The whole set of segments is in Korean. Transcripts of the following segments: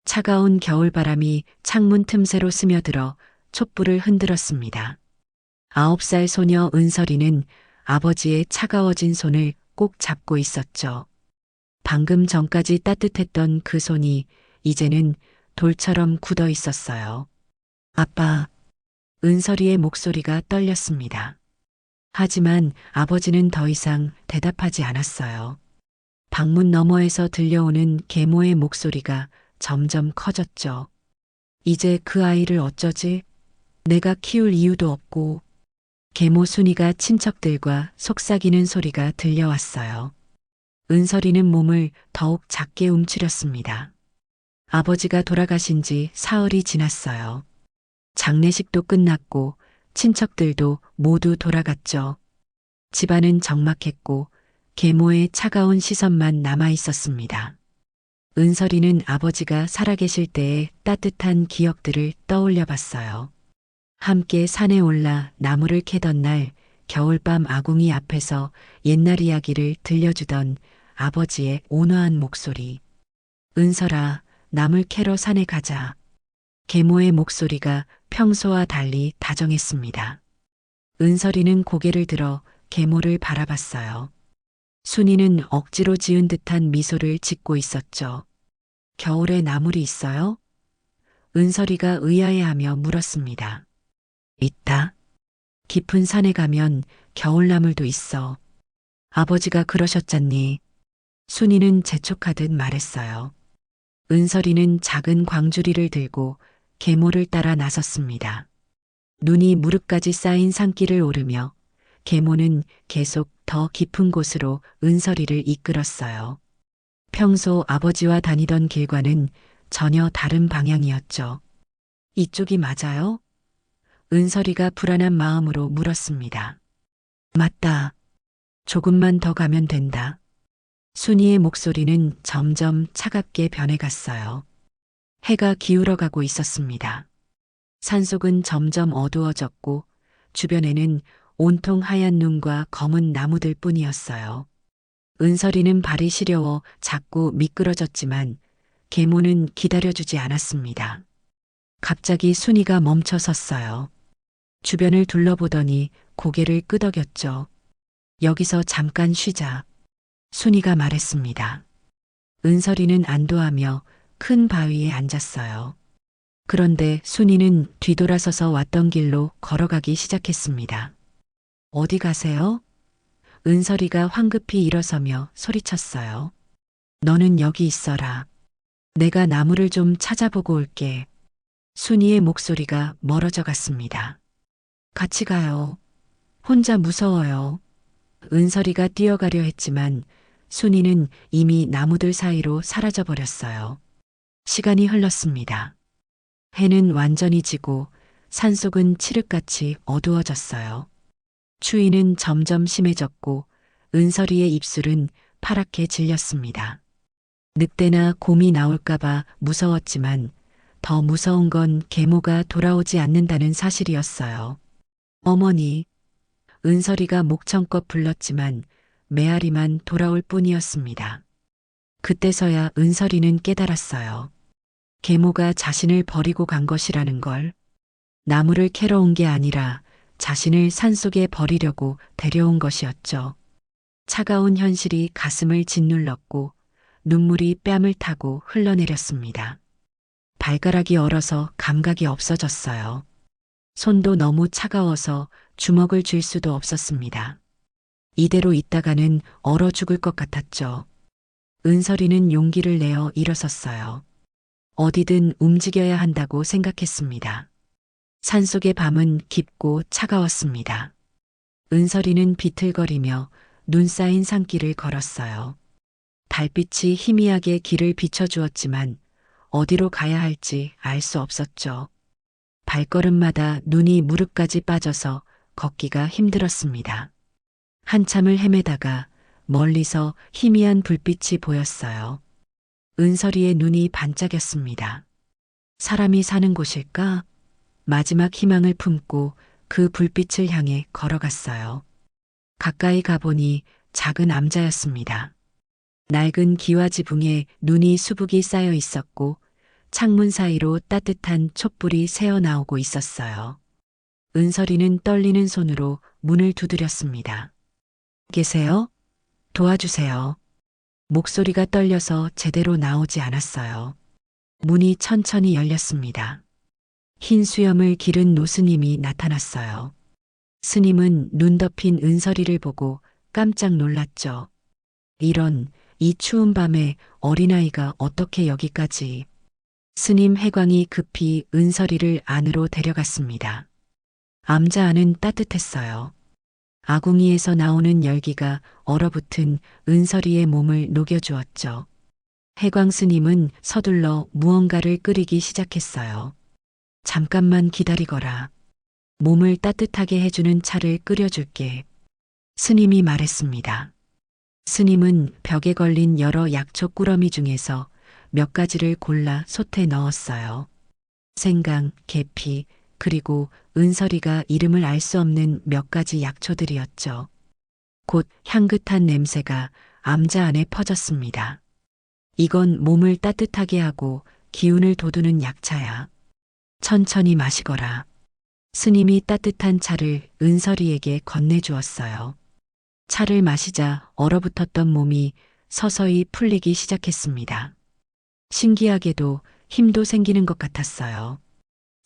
차가운 겨울바람이 창문 틈새로 스며들어 촛불을 흔들었습니다. 9살 소녀 은설이는 아버지의 차가워진 손을 꼭 잡고 있었죠. 방금 전까지 따뜻했던 그 손이 이제는 돌처럼 굳어 있었어요. 아빠, 은설이의 목소리가 떨렸습니다. 하지만 아버지는 더 이상 대답하지 않았어요. 방문 너머에서 들려오는 계모의 목소리가 점점 커졌죠. 이제 그 아이를 어쩌지? 내가 키울 이유도 없고. 계모 순이가 친척들과 속삭이는 소리가 들려왔어요. 은설이는 몸을 더욱 작게 움츠렸습니다. 아버지가 돌아가신 지 사흘이 지났어요. 장례식도 끝났고 친척들도 모두 돌아갔죠. 집안은 적막했고 계모의 차가운 시선만 남아 있었습니다. 은설이는 아버지가 살아계실 때의 따뜻한 기억들을 떠올려 봤어요. 함께 산에 올라 나무를 캐던 날 겨울밤 아궁이 앞에서 옛날 이야기를 들려주던 아버지의 온화한 목소리. 은설아, 나물 캐러 산에 가자. 계모의 목소리가 평소와 달리 다정했습니다. 은설이는 고개를 들어 계모를 바라봤어요. 순이는 억지로 지은 듯한 미소를 짓고 있었죠. 겨울에 나물이 있어요? 은설이가 의아해하며 물었습니다. 있다. 깊은 산에 가면 겨울나물도 있어. 아버지가 그러셨잖니. 순이는 재촉하듯 말했어요. 은설이는 작은 광주리를 들고 계모를 따라 나섰습니다. 눈이 무릎까지 쌓인 산길을 오르며 계모는 계속 더 깊은 곳으로 은설이를 이끌었어요. 평소 아버지와 다니던 길과는 전혀 다른 방향이었죠. 이쪽이 맞아요? 은설이가 불안한 마음으로 물었습니다. 맞다. 조금만 더 가면 된다. 순이의 목소리는 점점 차갑게 변해갔어요. 해가 기울어가고 있었습니다. 산속은 점점 어두워졌고 주변에는 온통 하얀 눈과 검은 나무들 뿐이었어요. 은설이는 발이 시려워 자꾸 미끄러졌지만 계모는 기다려주지 않았습니다. 갑자기 순이가 멈춰 섰어요. 주변을 둘러보더니 고개를 끄덕였죠. 여기서 잠깐 쉬자. 순이가 말했습니다. 은설이는 안도하며 큰 바위에 앉았어요. 그런데 순이는 뒤돌아서서 왔던 길로 걸어가기 시작했습니다. 어디 가세요? 은설이가 황급히 일어서며 소리쳤어요. 너는 여기 있어라. 내가 나무를 좀 찾아보고 올게. 순이의 목소리가 멀어져 갔습니다. 같이 가요. 혼자 무서워요. 은설이가 뛰어가려 했지만 순이는 이미 나무들 사이로 사라져 버렸어요. 시간이 흘렀습니다. 해는 완전히 지고 산속은 칠흑같이 어두워졌어요. 추위는 점점 심해졌고 은설이의 입술은 파랗게 질렸습니다. 늑대나 곰이 나올까봐 무서웠지만 더 무서운 건 계모가 돌아오지 않는다는 사실이었어요. 어머니, 은설이가 목청껏 불렀지만 메아리만 돌아올 뿐이었습니다. 그때서야 은설이는 깨달았어요. 계모가 자신을 버리고 간 것이라는 걸. 나무를 캐러 온 게 아니라 자신을 산속에 버리려고 데려온 것이었죠. 차가운 현실이 가슴을 짓눌렀고 눈물이 뺨을 타고 흘러내렸습니다. 발가락이 얼어서 감각이 없어졌어요. 손도 너무 차가워서 주먹을 쥘 수도 없었습니다. 이대로 있다가는 얼어 죽을 것 같았죠. 은설이는 용기를 내어 일어섰어요. 어디든 움직여야 한다고 생각했습니다. 산속의 밤은 깊고 차가웠습니다. 은설이는 비틀거리며 눈 쌓인 산길을 걸었어요. 달빛이 희미하게 길을 비춰주었지만 어디로 가야 할지 알 수 없었죠. 발걸음마다 눈이 무릎까지 빠져서 걷기가 힘들었습니다. 한참을 헤매다가 멀리서 희미한 불빛이 보였어요. 은설이의 눈이 반짝였습니다. 사람이 사는 곳일까? 마지막 희망을 품고 그 불빛을 향해 걸어갔어요. 가까이 가보니 작은 암자였습니다. 낡은 기와 지붕에 눈이 수북이 쌓여 있었고 창문 사이로 따뜻한 촛불이 새어나오고 있었어요. 은설이는 떨리는 손으로 문을 두드렸습니다. 계세요? 도와주세요. 목소리가 떨려서 제대로 나오지 않았어요. 문이 천천히 열렸습니다. 흰 수염을 기른 노스님이 나타났어요. 스님은 눈 덮인 은설이를 보고 깜짝 놀랐죠. 이 추운 밤에 어린아이가 어떻게 여기까지. 스님 해광이 급히 은설이를 안으로 데려갔습니다. 암자 안은 따뜻했어요. 아궁이에서 나오는 열기가 얼어붙은 은설이의 몸을 녹여주었죠. 해광 스님은 서둘러 무언가를 끓이기 시작했어요. 잠깐만 기다리거라. 몸을 따뜻하게 해주는 차를 끓여줄게. 스님이 말했습니다. 스님은 벽에 걸린 여러 약초 꾸러미 중에서 몇 가지를 골라 솥에 넣었어요. 생강, 계피, 그리고 은설이가 이름을 알 수 없는 몇 가지 약초들이었죠. 곧 향긋한 냄새가 암자 안에 퍼졌습니다. 이건 몸을 따뜻하게 하고 기운을 돋우는 약차야. 천천히 마시거라. 스님이 따뜻한 차를 은설이에게 건네주었어요. 차를 마시자 얼어붙었던 몸이 서서히 풀리기 시작했습니다. 신기하게도 힘도 생기는 것 같았어요.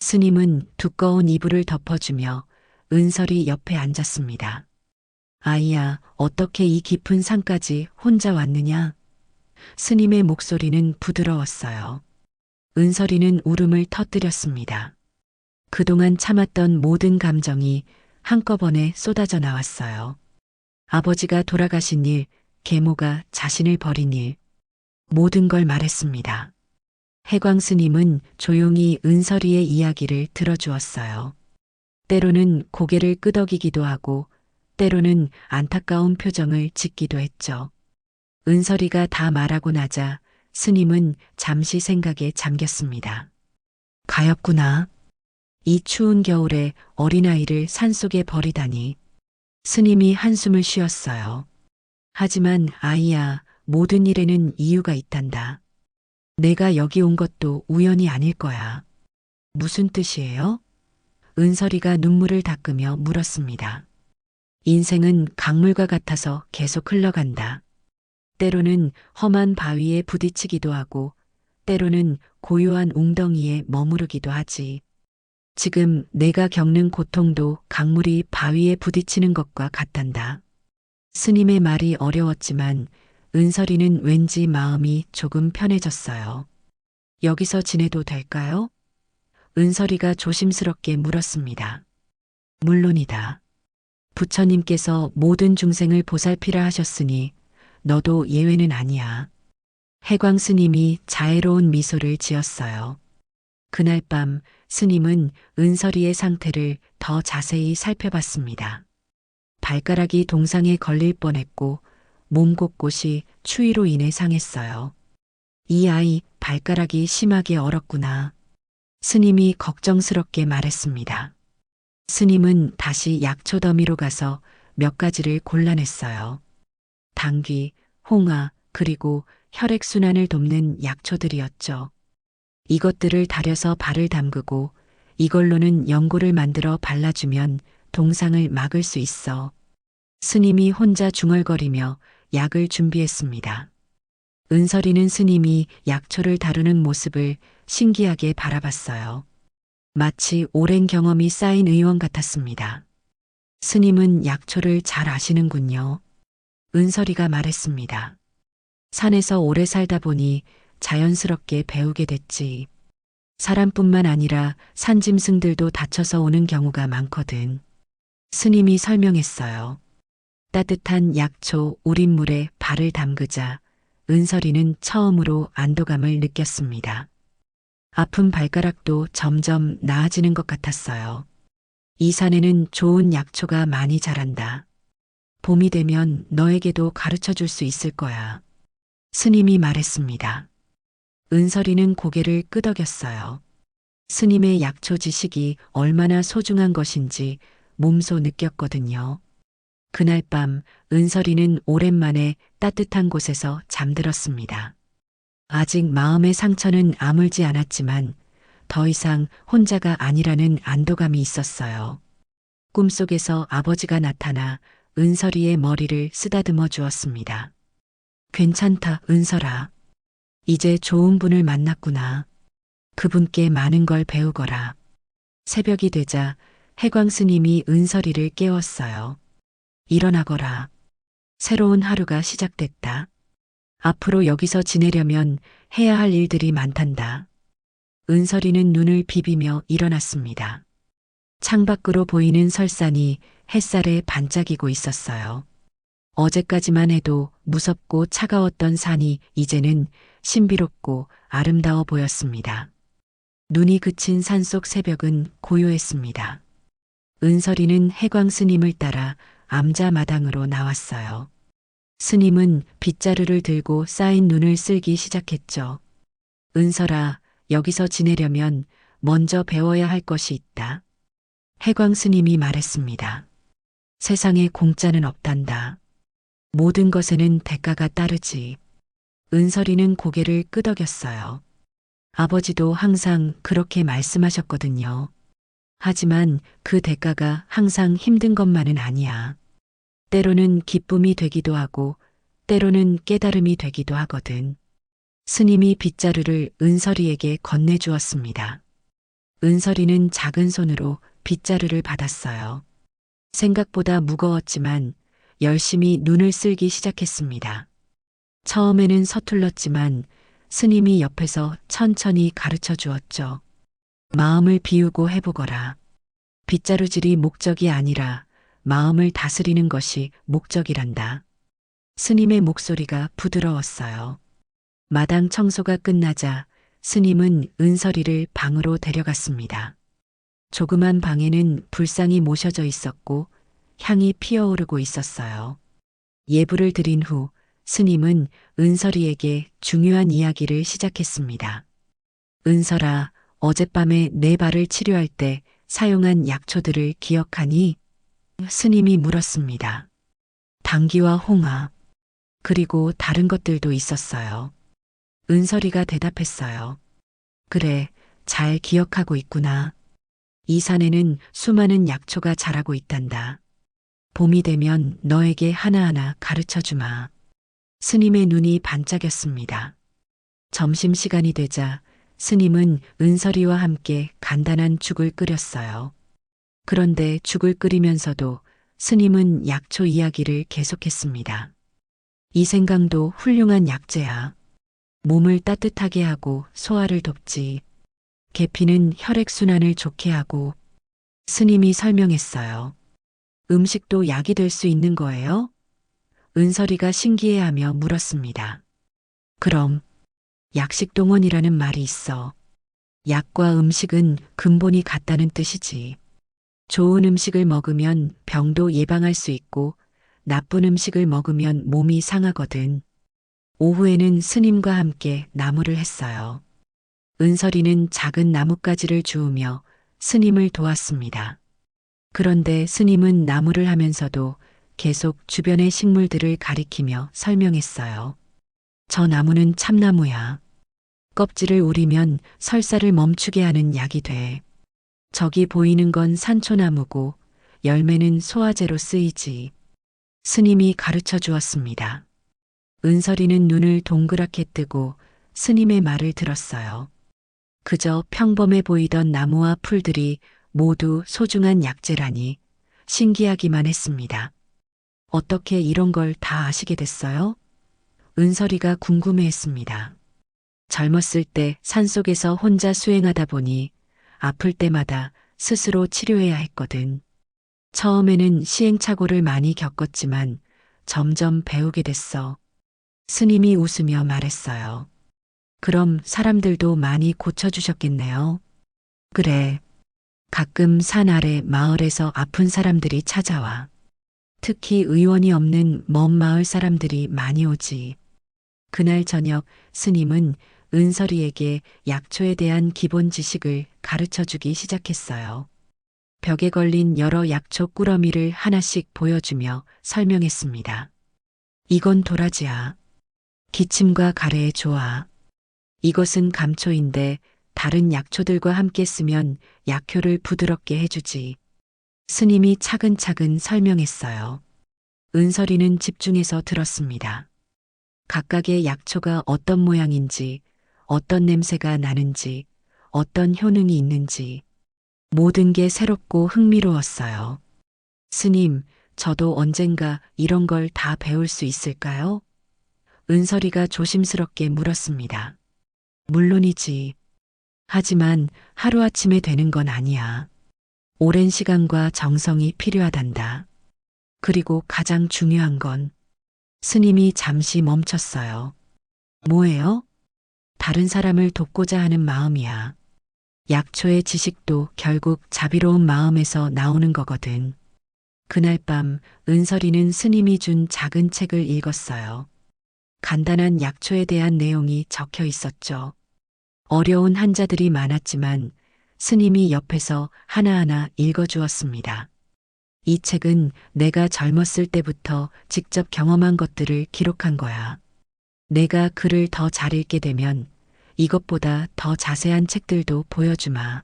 스님은 두꺼운 이불을 덮어주며 은설이 옆에 앉았습니다. 아이야, 어떻게 이 깊은 산까지 혼자 왔느냐? 스님의 목소리는 부드러웠어요. 은설이는 울음을 터뜨렸습니다. 그동안 참았던 모든 감정이 한꺼번에 쏟아져 나왔어요. 아버지가 돌아가신 일, 계모가 자신을 버린 일, 모든 걸 말했습니다. 해광 스님은 조용히 은설이의 이야기를 들어주었어요. 때로는 고개를 끄덕이기도 하고 때로는 안타까운 표정을 짓기도 했죠. 은설이가 다 말하고 나자 스님은 잠시 생각에 잠겼습니다. 가엾구나. 이 추운 겨울에 어린아이를 산속에 버리다니. 스님이 한숨을 쉬었어요. 하지만 아이야, 모든 일에는 이유가 있단다. 내가 여기 온 것도 우연이 아닐 거야. 무슨 뜻이에요? 은설이가 눈물을 닦으며 물었습니다. 인생은 강물과 같아서 계속 흘러간다. 때로는 험한 바위에 부딪히기도 하고 때로는 고요한 웅덩이에 머무르기도 하지. 지금 내가 겪는 고통도 강물이 바위에 부딪히는 것과 같단다. 스님의 말이 어려웠지만 은설이는 왠지 마음이 조금 편해졌어요. 여기서 지내도 될까요? 은설이가 조심스럽게 물었습니다. 물론이다. 부처님께서 모든 중생을 보살피라 하셨으니 너도 예외는 아니야. 해광 스님이 자애로운 미소를 지었어요. 그날 밤 스님은 은설이의 상태를 더 자세히 살펴봤습니다. 발가락이 동상에 걸릴 뻔했고 몸 곳곳이 추위로 인해 상했어요. 이 아이 발가락이 심하게 얼었구나. 스님이 걱정스럽게 말했습니다. 스님은 다시 약초 더미로 가서 몇 가지를 골라냈어요. 당귀, 홍화, 그리고 혈액순환을 돕는 약초들이었죠. 이것들을 달여서 발을 담그고 이걸로는 연고를 만들어 발라주면 동상을 막을 수 있어. 스님이 혼자 중얼거리며 약을 준비했습니다. 은설이는 스님이 약초를 다루는 모습을 신기하게 바라봤어요. 마치 오랜 경험이 쌓인 의원 같았습니다. 스님은 약초를 잘 아시는군요. 은설이가 말했습니다. 산에서 오래 살다 보니 자연스럽게 배우게 됐지. 사람뿐만 아니라 산짐승들도 다쳐서 오는 경우가 많거든. 스님이 설명했어요. 따뜻한 약초 우린물에 발을 담그자 은설이는 처음으로 안도감을 느꼈습니다. 아픈 발가락도 점점 나아지는 것 같았어요. 이 산에는 좋은 약초가 많이 자란다. 봄이 되면 너에게도 가르쳐 줄 수 있을 거야. 스님이 말했습니다. 은설이는 고개를 끄덕였어요. 스님의 약초 지식이 얼마나 소중한 것인지 몸소 느꼈거든요. 그날 밤 은설이는 오랜만에 따뜻한 곳에서 잠들었습니다. 아직 마음의 상처는 아물지 않았지만 더 이상 혼자가 아니라는 안도감이 있었어요. 꿈속에서 아버지가 나타나 은설이의 머리를 쓰다듬어 주었습니다. 괜찮다, 은설아. 이제 좋은 분을 만났구나. 그분께 많은 걸 배우거라. 새벽이 되자 해광 스님이 은설이를 깨웠어요. 일어나거라. 새로운 하루가 시작됐다. 앞으로 여기서 지내려면 해야 할 일들이 많단다. 은설이는 눈을 비비며 일어났습니다. 창밖으로 보이는 설산이 햇살에 반짝이고 있었어요. 어제까지만 해도 무섭고 차가웠던 산이 이제는 신비롭고 아름다워 보였습니다. 눈이 그친 산속 새벽은 고요했습니다. 은설이는 해광 스님을 따라 암자 마당으로 나왔어요. 스님은 빗자루를 들고 쌓인 눈을 쓸기 시작했죠. 은설아, 여기서 지내려면 먼저 배워야 할 것이 있다. 해광 스님이 말했습니다. 세상에 공짜는 없단다. 모든 것에는 대가가 따르지. 은설이는 고개를 끄덕였어요. 아버지도 항상 그렇게 말씀하셨거든요. 하지만 그 대가가 항상 힘든 것만은 아니야. 때로는 기쁨이 되기도 하고 때로는 깨달음이 되기도 하거든. 스님이 빗자루를 은설이에게 건네주었습니다. 은설이는 작은 손으로 빗자루를 받았어요. 생각보다 무거웠지만 열심히 눈을 쓸기 시작했습니다. 처음에는 서툴렀지만 스님이 옆에서 천천히 가르쳐 주었죠. 마음을 비우고 해보거라. 빗자루질이 목적이 아니라 마음을 다스리는 것이 목적이란다. 스님의 목소리가 부드러웠어요. 마당 청소가 끝나자 스님은 은설이를 방으로 데려갔습니다. 조그만 방에는 불상이 모셔져 있었고 향이 피어오르고 있었어요. 예불을 드린 후 스님은 은설이에게 중요한 이야기를 시작했습니다. 은설아, 어젯밤에 내 발을 치료할 때 사용한 약초들을 기억하니? 스님이 물었습니다. 당귀와 홍합, 그리고 다른 것들도 있었어요. 은설이가 대답했어요. 그래, 잘 기억하고 있구나. 이 산에는 수많은 약초가 자라고 있단다. 봄이 되면 너에게 하나하나 가르쳐 주마. 스님의 눈이 반짝였습니다. 점심시간이 되자 스님은 은설이와 함께 간단한 죽을 끓였어요. 그런데 죽을 끓이면서도 스님은 약초 이야기를 계속했습니다. 이 생강도 훌륭한 약재야. 몸을 따뜻하게 하고 소화를 돕지. 계피는 혈액순환을 좋게 하고. 스님이 설명했어요. 음식도 약이 될 수 있는 거예요? 은설이가 신기해하며 물었습니다. 그럼 약식동원이라는 말이 있어. 약과 음식은 근본이 같다는 뜻이지. 좋은 음식을 먹으면 병도 예방할 수 있고 나쁜 음식을 먹으면 몸이 상하거든. 오후에는 스님과 함께 나무를 했어요. 은설이는 작은 나뭇가지를 주우며 스님을 도왔습니다. 그런데 스님은 나무를 하면서도 계속 주변의 식물들을 가리키며 설명했어요. 저 나무는 참나무야. 껍질을 우리면 설사를 멈추게 하는 약이 돼. 저기 보이는 건 산초나무고 열매는 소화제로 쓰이지. 스님이 가르쳐 주었습니다. 은설이는 눈을 동그랗게 뜨고 스님의 말을 들었어요. 그저 평범해 보이던 나무와 풀들이 모두 소중한 약재라니 신기하기만 했습니다. 어떻게 이런 걸 다 아시게 됐어요? 은설이가 궁금해했습니다. 젊었을 때 산속에서 혼자 수행하다 보니 아플 때마다 스스로 치료해야 했거든. 처음에는 시행착오를 많이 겪었지만 점점 배우게 됐어. 스님이 웃으며 말했어요. 그럼 사람들도 많이 고쳐주셨겠네요. 그래. 가끔 산 아래 마을에서 아픈 사람들이 찾아와. 특히 의원이 없는 먼 마을 사람들이 많이 오지. 그날 저녁 스님은 은설이에게 약초에 대한 기본 지식을 가르쳐 주기 시작했어요. 벽에 걸린 여러 약초 꾸러미를 하나씩 보여주며 설명했습니다. 이건 도라지야. 기침과 가래에 좋아. 이것은 감초인데 다른 약초들과 함께 쓰면 약효를 부드럽게 해주지. 스님이 차근차근 설명했어요. 은설이는 집중해서 들었습니다. 각각의 약초가 어떤 모양인지, 어떤 냄새가 나는지, 어떤 효능이 있는지, 모든 게 새롭고 흥미로웠어요. 스님, 저도 언젠가 이런 걸 다 배울 수 있을까요? 은설이가 조심스럽게 물었습니다. 물론이지. 하지만 하루아침에 되는 건 아니야. 오랜 시간과 정성이 필요하단다. 그리고 가장 중요한 건 스님이 잠시 멈췄어요. 뭐예요? 다른 사람을 돕고자 하는 마음이야. 약초의 지식도 결국 자비로운 마음에서 나오는 거거든. 그날 밤 은설이는 스님이 준 작은 책을 읽었어요. 간단한 약초에 대한 내용이 적혀 있었죠. 어려운 한자들이 많았지만 스님이 옆에서 하나하나 읽어주었습니다. 이 책은 내가 젊었을 때부터 직접 경험한 것들을 기록한 거야. 내가 글을 더 잘 읽게 되면 이것보다 더 자세한 책들도 보여주마.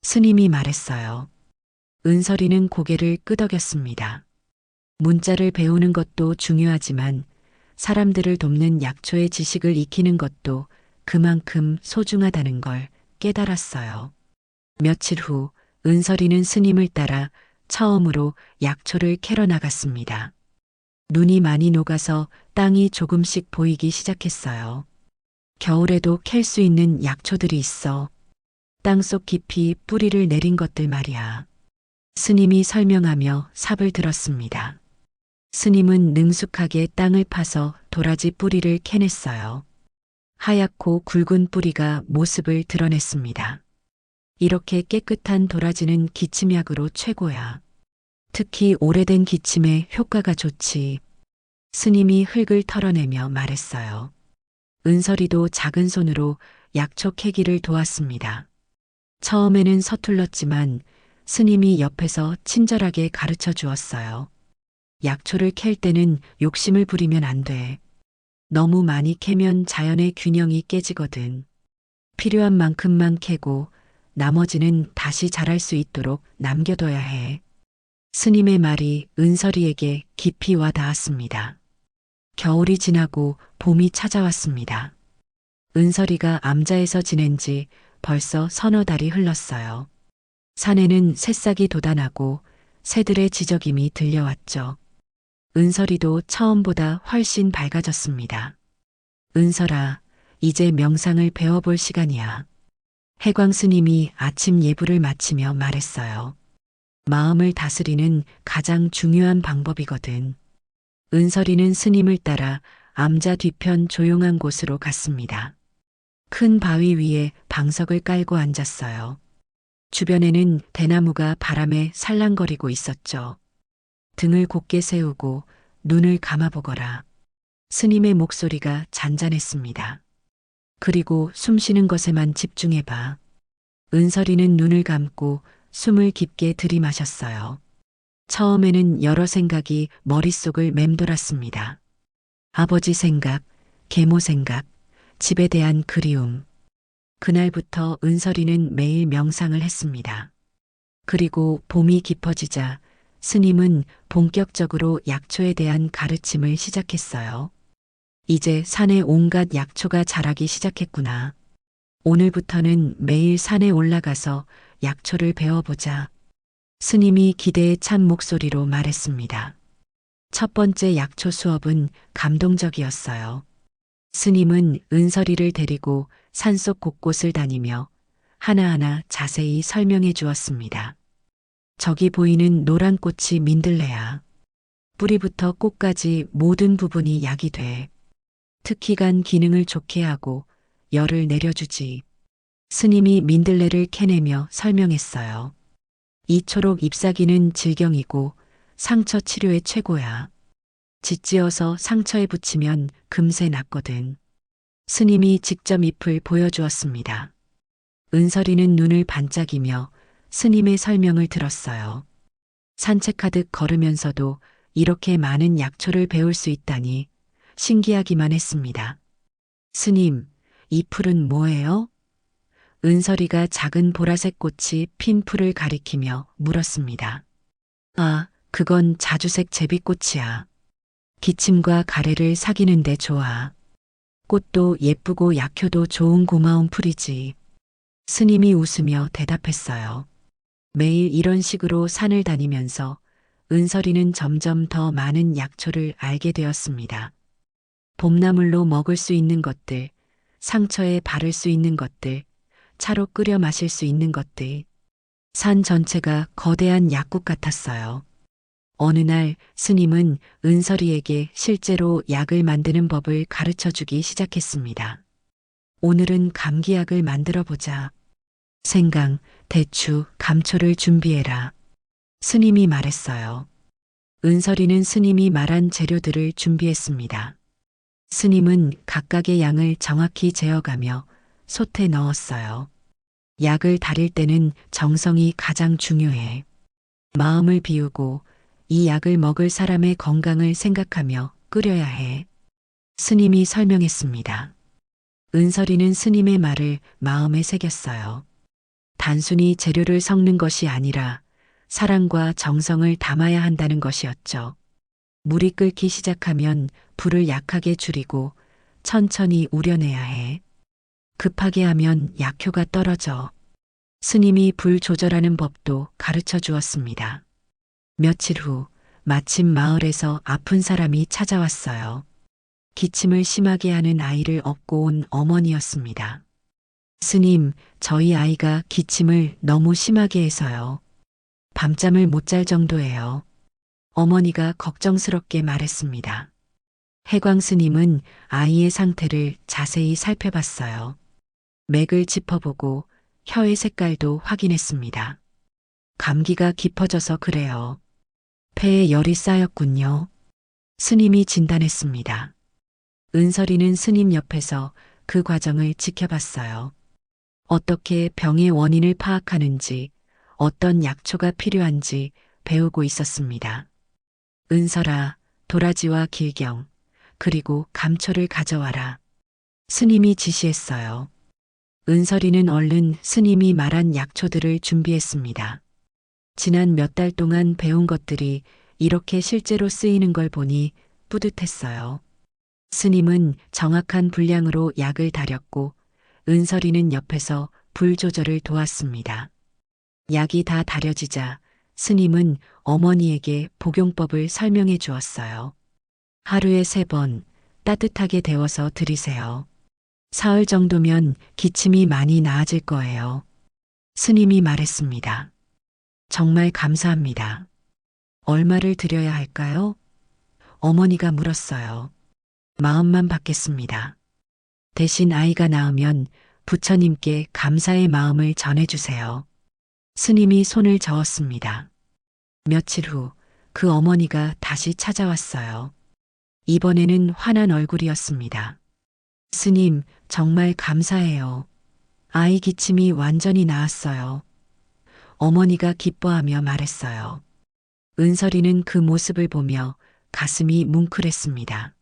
스님이 말했어요. 은설이는 고개를 끄덕였습니다. 문자를 배우는 것도 중요하지만 사람들을 돕는 약초의 지식을 익히는 것도 그만큼 소중하다는 걸 깨달았어요. 며칠 후 은설이는 스님을 따라 처음으로 약초를 캐러 나갔습니다. 눈이 많이 녹아서 땅이 조금씩 보이기 시작했어요. 겨울에도 캘 수 있는 약초들이 있어. 땅속 깊이 뿌리를 내린 것들 말이야. 스님이 설명하며 삽을 들었습니다. 스님은 능숙하게 땅을 파서 도라지 뿌리를 캐냈어요. 하얗고 굵은 뿌리가 모습을 드러냈습니다. 이렇게 깨끗한 도라지는 기침약으로 최고야. 특히 오래된 기침에 효과가 좋지. 스님이 흙을 털어내며 말했어요. 은설이도 작은 손으로 약초 캐기를 도왔습니다. 처음에는 서툴렀지만 스님이 옆에서 친절하게 가르쳐 주었어요. 약초를 캘 때는 욕심을 부리면 안 돼. 너무 많이 캐면 자연의 균형이 깨지거든. 필요한 만큼만 캐고 나머지는 다시 자랄 수 있도록 남겨둬야 해. 스님의 말이 은설이에게 깊이 와 닿았습니다. 겨울이 지나고 봄이 찾아왔습니다. 은설이가 암자에서 지낸 지 벌써 서너 달이 흘렀어요. 산에는 새싹이 돋아나고 새들의 지저귐이 들려왔죠. 은설이도 처음보다 훨씬 밝아졌습니다. 은설아, 이제 명상을 배워볼 시간이야. 해광 스님이 아침 예불을 마치며 말했어요. 마음을 다스리는 가장 중요한 방법이거든. 은설이는 스님을 따라 암자 뒤편 조용한 곳으로 갔습니다. 큰 바위 위에 방석을 깔고 앉았어요. 주변에는 대나무가 바람에 살랑거리고 있었죠. 등을 곧게 세우고 눈을 감아보거라. 스님의 목소리가 잔잔했습니다. 그리고 숨 쉬는 것에만 집중해봐. 은설이는 눈을 감고 숨을 깊게 들이마셨어요. 처음에는 여러 생각이 머릿속을 맴돌았습니다. 아버지 생각, 계모 생각, 집에 대한 그리움. 그날부터 은설이는 매일 명상을 했습니다. 그리고 봄이 깊어지자 스님은 본격적으로 약초에 대한 가르침을 시작했어요. 이제 산에 온갖 약초가 자라기 시작했구나. 오늘부터는 매일 산에 올라가서 약초를 배워보자. 스님이 기대에 찬 목소리로 말했습니다. 첫 번째 약초 수업은 감동적이었어요. 스님은 은설이를 데리고 산속 곳곳을 다니며 하나하나 자세히 설명해 주었습니다. 저기 보이는 노란 꽃이 민들레야. 뿌리부터 꽃까지 모든 부분이 약이 돼. 특히 간 기능을 좋게 하고 열을 내려주지. 스님이 민들레를 캐내며 설명했어요. 이 초록 잎사귀는 질경이고 상처 치료에 최고야. 짓지어서 상처에 붙이면 금세 낫거든. 스님이 직접 잎을 보여주었습니다. 은설이는 눈을 반짝이며 스님의 설명을 들었어요. 산책하듯 걸으면서도 이렇게 많은 약초를 배울 수 있다니 신기하기만 했습니다. 스님, 이 풀은 뭐예요? 은설이가 작은 보라색 꽃이 핀 풀을 가리키며 물었습니다. 아, 그건 자주색 제비꽃이야. 기침과 가래를 사귀는데 좋아. 꽃도 예쁘고 약효도 좋은 고마운 풀이지. 스님이 웃으며 대답했어요. 매일 이런 식으로 산을 다니면서 은설이는 점점 더 많은 약초를 알게 되었습니다. 봄나물로 먹을 수 있는 것들, 상처에 바를 수 있는 것들, 차로 끓여 마실 수 있는 것들. 산 전체가 거대한 약국 같았어요. 어느 날 스님은 은설이에게 실제로 약을 만드는 법을 가르쳐 주기 시작했습니다. 오늘은 감기약을 만들어 보자. 생강, 대추, 감초를 준비해라. 스님이 말했어요. 은설이는 스님이 말한 재료들을 준비했습니다. 스님은 각각의 양을 정확히 재어가며 솥에 넣었어요. 약을 다릴 때는 정성이 가장 중요해. 마음을 비우고 이 약을 먹을 사람의 건강을 생각하며 끓여야 해. 스님이 설명했습니다. 은설이는 스님의 말을 마음에 새겼어요. 단순히 재료를 섞는 것이 아니라 사랑과 정성을 담아야 한다는 것이었죠. 물이 끓기 시작하면 불을 약하게 줄이고 천천히 우려내야 해. 급하게 하면 약효가 떨어져. 스님이 불 조절하는 법도 가르쳐 주었습니다. 며칠 후 마침 마을에서 아픈 사람이 찾아왔어요. 기침을 심하게 하는 아이를 업고 온 어머니였습니다. 스님, 저희 아이가 기침을 너무 심하게 해서요. 밤잠을 못 잘 정도예요. 어머니가 걱정스럽게 말했습니다. 해광 스님은 아이의 상태를 자세히 살펴봤어요. 맥을 짚어보고 혀의 색깔도 확인했습니다. 감기가 깊어져서 그래요. 폐에 열이 쌓였군요. 스님이 진단했습니다. 은설이는 스님 옆에서 그 과정을 지켜봤어요. 어떻게 병의 원인을 파악하는지, 어떤 약초가 필요한지 배우고 있었습니다. 은설아, 도라지와 길경, 그리고 감초를 가져와라. 스님이 지시했어요. 은설이는 얼른 스님이 말한 약초들을 준비했습니다. 지난 몇 달 동안 배운 것들이 이렇게 실제로 쓰이는 걸 보니 뿌듯했어요. 스님은 정확한 분량으로 약을 다렸고 은설이는 옆에서 불 조절을 도왔습니다. 약이 다 다려지자 스님은 어머니에게 복용법을 설명해 주었어요. 하루에 3번 따뜻하게 데워서 드리세요. 사흘 정도면 기침이 많이 나아질 거예요. 스님이 말했습니다. 정말 감사합니다. 얼마를 드려야 할까요? 어머니가 물었어요. 마음만 받겠습니다. 대신 아이가 낳으면 부처님께 감사의 마음을 전해주세요. 스님이 손을 저었습니다. 며칠 후 그 어머니가 다시 찾아왔어요. 이번에는 환한 얼굴이었습니다. 스님, 정말 감사해요. 아이 기침이 완전히 나았어요. 어머니가 기뻐하며 말했어요. 은설이는 그 모습을 보며 가슴이 뭉클했습니다.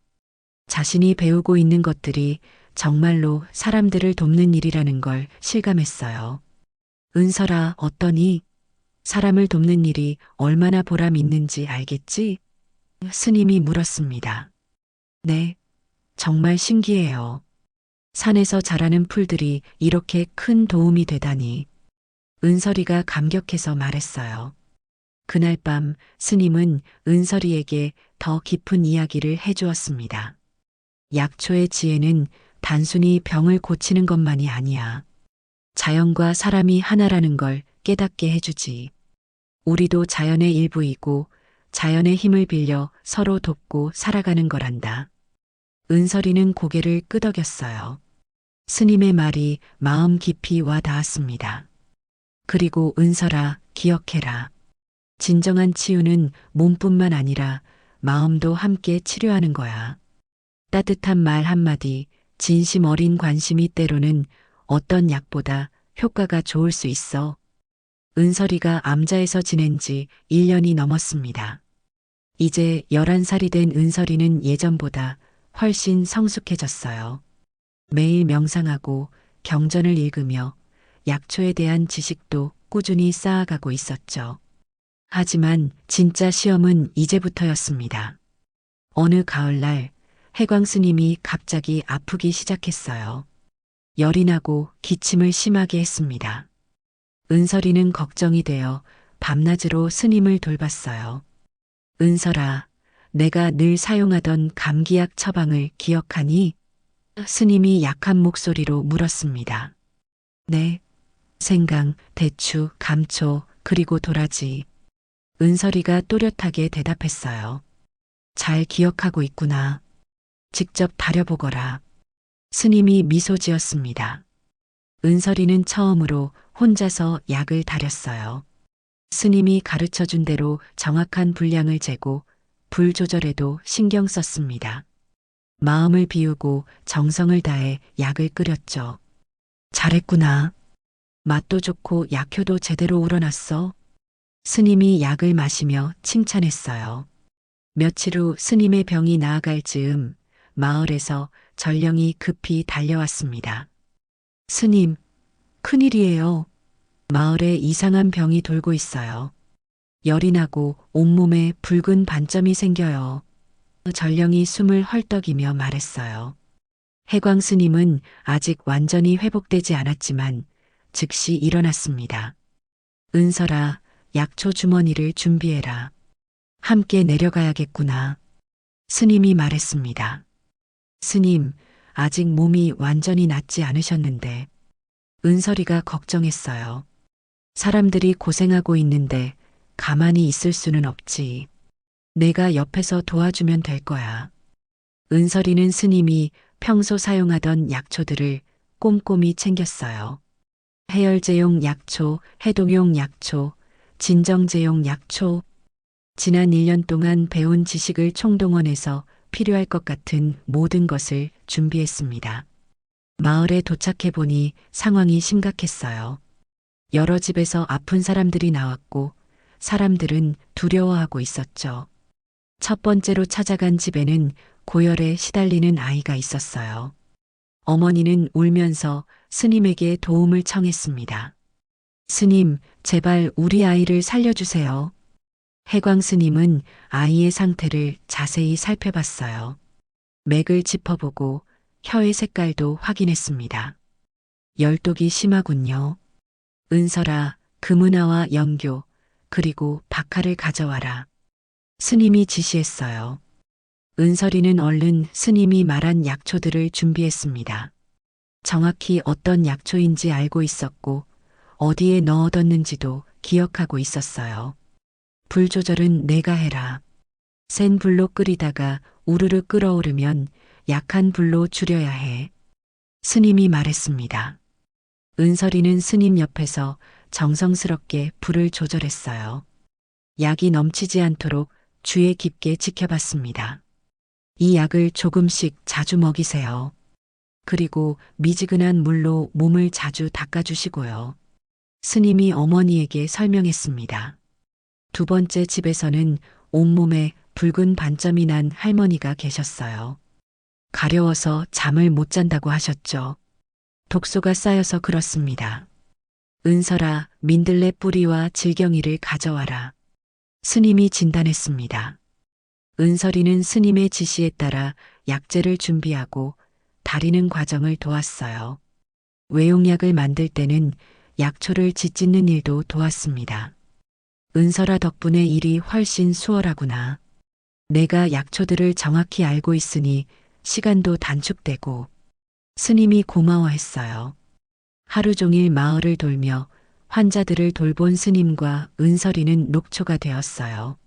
자신이 배우고 있는 것들이 정말로 사람들을 돕는 일이라는 걸 실감했어요. 은설아, 어떠니? 사람을 돕는 일이 얼마나 보람 있는지 알겠지? 스님이 물었습니다. 네, 정말 신기해요. 산에서 자라는 풀들이 이렇게 큰 도움이 되다니. 은설이가 감격해서 말했어요. 그날 밤 스님은 은설이에게 더 깊은 이야기를 해주었습니다. 약초의 지혜는 단순히 병을 고치는 것만이 아니야. 자연과 사람이 하나라는 걸 깨닫게 해주지. 우리도 자연의 일부이고 자연의 힘을 빌려 서로 돕고 살아가는 거란다. 은설이는 고개를 끄덕였어요. 스님의 말이 마음 깊이 와 닿았습니다. 그리고 은설아, 기억해라. 진정한 치유는 몸뿐만 아니라 마음도 함께 치료하는 거야. 따뜻한 말 한마디, 진심 어린 관심이 때로는 어떤 약보다 효과가 좋을 수 있어. 은설이가 암자에서 지낸 지 1년이 넘었습니다. 이제 11살이 된 은설이는 예전보다 훨씬 성숙해졌어요. 매일 명상하고 경전을 읽으며 약초에 대한 지식도 꾸준히 쌓아가고 있었죠. 하지만 진짜 시험은 이제부터였습니다. 어느 가을날 해광 스님이 갑자기 아프기 시작했어요. 열이 나고 기침을 심하게 했습니다. 은설이는 걱정이 되어 밤낮으로 스님을 돌봤어요. 은설아, 내가 늘 사용하던 감기약 처방을 기억하니? 스님이 약한 목소리로 물었습니다. 네, 생강, 대추, 감초, 그리고 도라지. 은설이가 또렷하게 대답했어요. 잘 기억하고 있구나. 직접 다려보거라. 스님이 미소 지었습니다. 은설이는 처음으로 혼자서 약을 다렸어요. 스님이 가르쳐 준 대로 정확한 분량을 재고 불 조절에도 신경 썼습니다. 마음을 비우고 정성을 다해 약을 끓였죠. 잘했구나. 맛도 좋고 약효도 제대로 우러났어. 스님이 약을 마시며 칭찬했어요. 며칠 후 스님의 병이 나아갈 즈음 마을에서 전령이 급히 달려왔습니다. 스님, 큰일이에요. 마을에 이상한 병이 돌고 있어요. 열이 나고 온몸에 붉은 반점이 생겨요. 전령이 숨을 헐떡이며 말했어요. 해광 스님은 아직 완전히 회복되지 않았지만 즉시 일어났습니다. 은설아, 약초 주머니를 준비해라. 함께 내려가야겠구나. 스님이 말했습니다. 스님, 아직 몸이 완전히 낫지 않으셨는데. 은설이가 걱정했어요. 사람들이 고생하고 있는데 가만히 있을 수는 없지. 내가 옆에서 도와주면 될 거야. 은설이는 스님이 평소 사용하던 약초들을 꼼꼼히 챙겼어요. 해열제용 약초, 해독용 약초, 진정제용 약초. 지난 1년 동안 배운 지식을 총동원해서 필요할 것 같은 모든 것을 준비했습니다. 마을에 도착해 보니 상황이 심각했어요. 여러 집에서 아픈 사람들이 나왔고 사람들은 두려워하고 있었죠. 첫 번째로 찾아간 집에는 고열에 시달리는 아이가 있었어요. 어머니는 울면서 스님에게 도움을 청했습니다. 스님, 제발 우리 아이를 살려주세요. 해광 스님은 아이의 상태를 자세히 살펴봤어요. 맥을 짚어보고 혀의 색깔도 확인했습니다. 열독이 심하군요. 은설아, 금은아와 염교, 그리고 박하를 가져와라. 스님이 지시했어요. 은설이는 얼른 스님이 말한 약초들을 준비했습니다. 정확히 어떤 약초인지 알고 있었고 어디에 넣어뒀는지도 기억하고 있었어요. 불 조절은 내가 해라. 센 불로 끓이다가 우르르 끓어오르면 약한 불로 줄여야 해. 스님이 말했습니다. 은설이는 스님 옆에서 정성스럽게 불을 조절했어요. 약이 넘치지 않도록 주의 깊게 지켜봤습니다. 이 약을 조금씩 자주 먹이세요. 그리고 미지근한 물로 몸을 자주 닦아주시고요. 스님이 어머니에게 설명했습니다. 두 번째 집에서는 온몸에 붉은 반점이 난 할머니가 계셨어요. 가려워서 잠을 못 잔다고 하셨죠. 독소가 쌓여서 그렇습니다. 은설아, 민들레 뿌리와 질경이를 가져와라. 스님이 진단했습니다. 은설이는 스님의 지시에 따라 약재를 준비하고 다리는 과정을 도왔어요. 외용약을 만들 때는 약초를 짓짓는 일도 도왔습니다. 은설아 덕분에 일이 훨씬 수월하구나. 내가 약초들을 정확히 알고 있으니 시간도 단축되고. 스님이 고마워했어요. 하루 종일 마을을 돌며 환자들을 돌본 스님과 은설이는 녹초가 되었어요.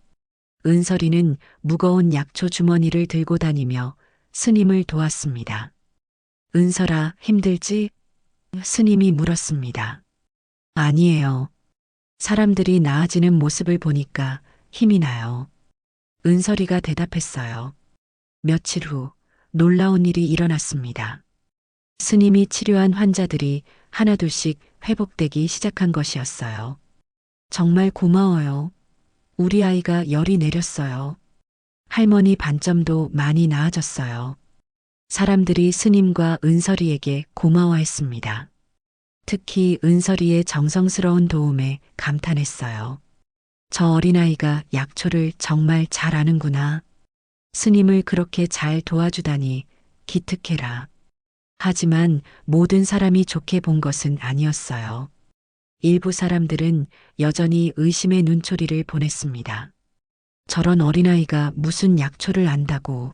은설이는 무거운 약초 주머니를 들고 다니며 스님을 도왔습니다. 은설아, 힘들지? 스님이 물었습니다. 아니에요. 사람들이 나아지는 모습을 보니까 힘이 나요. 은설이가 대답했어요. 며칠 후 놀라운 일이 일어났습니다. 스님이 치료한 환자들이 하나둘씩 회복되기 시작한 것이었어요. 정말 고마워요. 우리 아이가 열이 내렸어요. 할머니 반점도 많이 나아졌어요. 사람들이 스님과 은설이에게 고마워했습니다. 특히 은설이의 정성스러운 도움에 감탄했어요. 저 어린아이가 약초를 정말 잘 아는구나. 스님을 그렇게 잘 도와주다니 기특해라. 하지만 모든 사람이 좋게 본 것은 아니었어요. 일부 사람들은 여전히 의심의 눈초리를 보냈습니다. 저런 어린아이가 무슨 약초를 안다고.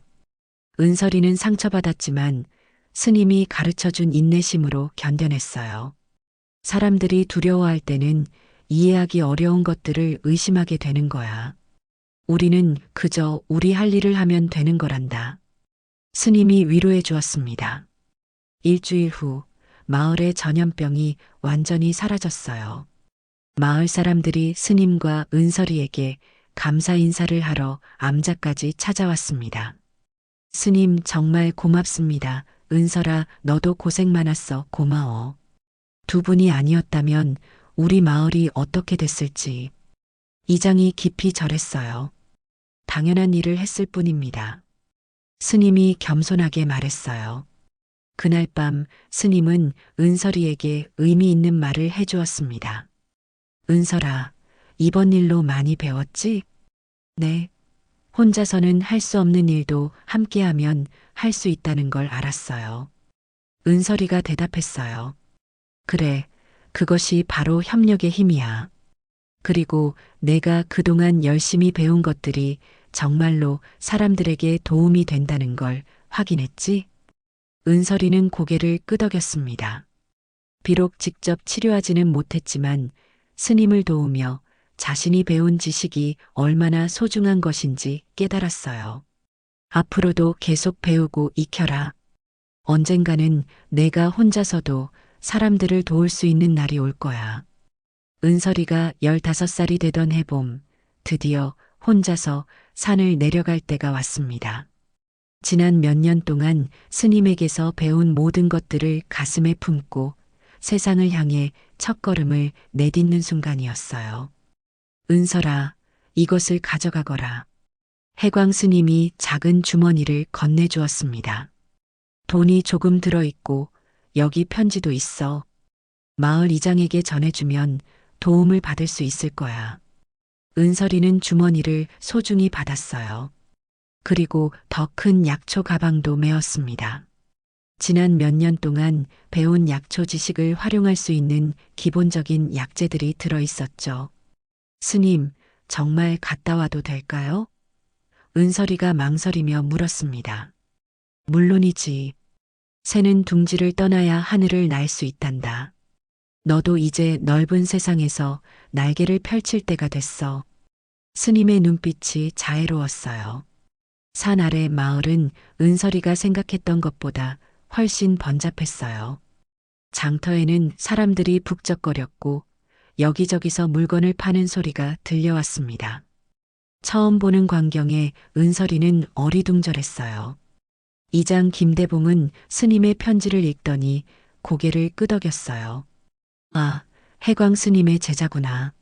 은설이는 상처받았지만 스님이 가르쳐준 인내심으로 견뎌냈어요. 사람들이 두려워할 때는 이해하기 어려운 것들을 의심하게 되는 거야. 우리는 그저 우리 할 일을 하면 되는 거란다. 스님이 위로해 주었습니다. 일주일 후 마을의 전염병이 완전히 사라졌어요. 마을 사람들이 스님과 은설이에게 감사 인사를 하러 암자까지 찾아왔습니다. 스님 정말 고맙습니다. 은설아, 너도 고생 많았어. 고마워. 두 분이 아니었다면 우리 마을이 어떻게 됐을지. 이장이 깊이 절했어요. 당연한 일을 했을 뿐입니다. 스님이 겸손하게 말했어요. 그날 밤 스님은 은설이에게 의미 있는 말을 해주었습니다. 은설아, 이번 일로 많이 배웠지? 네. 혼자서는 할 수 없는 일도 함께하면 할 수 있다는 걸 알았어요. 은설이가 대답했어요. 그래, 그것이 바로 협력의 힘이야. 그리고 내가 그동안 열심히 배운 것들이 정말로 사람들에게 도움이 된다는 걸 확인했지? 은설이는 고개를 끄덕였습니다. 비록 직접 치료하지는 못했지만 스님을 도우며 자신이 배운 지식이 얼마나 소중한 것인지 깨달았어요. 앞으로도 계속 배우고 익혀라. 언젠가는 내가 혼자서도 사람들을 도울 수 있는 날이 올 거야. 은설이가 15살이 되던 해봄, 드디어 혼자서 산을 내려갈 때가 왔습니다. 지난 몇 년 동안 스님에게서 배운 모든 것들을 가슴에 품고 세상을 향해 첫걸음을 내딛는 순간이었어요. 은설아, 이것을 가져가거라. 해광 스님이 작은 주머니를 건네주었습니다. 돈이 조금 들어있고 여기 편지도 있어. 마을 이장에게 전해주면 도움을 받을 수 있을 거야. 은설이는 주머니를 소중히 받았어요. 그리고 더 큰 약초 가방도 메었습니다. 지난 몇 년 동안 배운 약초 지식을 활용할 수 있는 기본적인 약재들이 들어 있었죠. 스님, 정말 갔다 와도 될까요? 은설이가 망설이며 물었습니다. 물론이지. 새는 둥지를 떠나야 하늘을 날 수 있단다. 너도 이제 넓은 세상에서 날개를 펼칠 때가 됐어. 스님의 눈빛이 자애로웠어요. 산 아래 마을은 은설이가 생각했던 것보다 훨씬 번잡했어요. 장터에는 사람들이 북적거렸고 여기저기서 물건을 파는 소리가 들려왔습니다. 처음 보는 광경에 은설이는 어리둥절했어요. 이장 김대봉은 스님의 편지를 읽더니 고개를 끄덕였어요. 아, 해광 스님의 제자구나.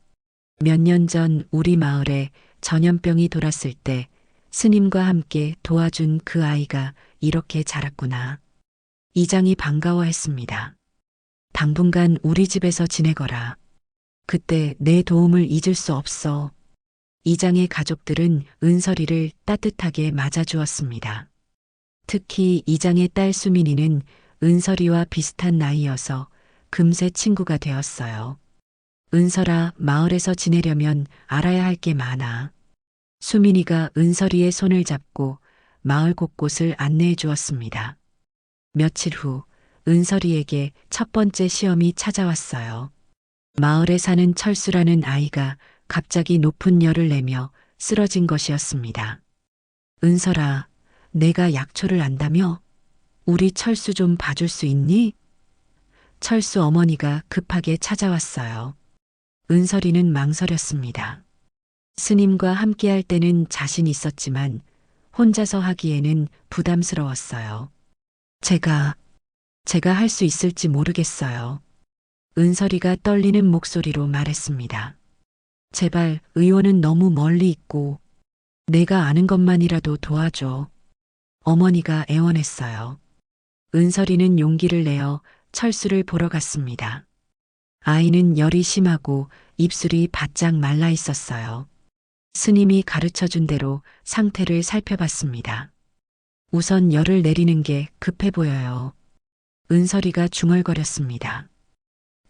몇 년 전 우리 마을에 전염병이 돌았을 때 스님과 함께 도와준 그 아이가 이렇게 자랐구나. 이장이 반가워했습니다. 당분간 우리 집에서 지내거라. 그때 내 도움을 잊을 수 없어. 이장의 가족들은 은설이를 따뜻하게 맞아주었습니다. 특히 이장의 딸 수민이는 은설이와 비슷한 나이여서 금세 친구가 되었어요. 은설아, 마을에서 지내려면 알아야 할 게 많아. 수민이가 은설이의 손을 잡고 마을 곳곳을 안내해 주었습니다. 며칠 후 은설이에게 첫 번째 시험이 찾아왔어요. 마을에 사는 철수라는 아이가 갑자기 높은 열을 내며 쓰러진 것이었습니다. 은설아, 내가 약초를 안다며? 우리 철수 좀 봐줄 수 있니? 철수 어머니가 급하게 찾아왔어요. 은설이는 망설였습니다. 스님과 함께할 때는 자신 있었지만 혼자서 하기에는 부담스러웠어요. 제가 할 수 있을지 모르겠어요. 은설이가 떨리는 목소리로 말했습니다. 제발, 의원은 너무 멀리 있고 내가 아는 것만이라도 도와줘. 어머니가 애원했어요. 은설이는 용기를 내어 철수를 보러 갔습니다. 아이는 열이 심하고 입술이 바짝 말라 있었어요. 스님이 가르쳐 준 대로 상태를 살펴봤습니다. 우선 열을 내리는 게 급해 보여요. 은설이가 중얼거렸습니다.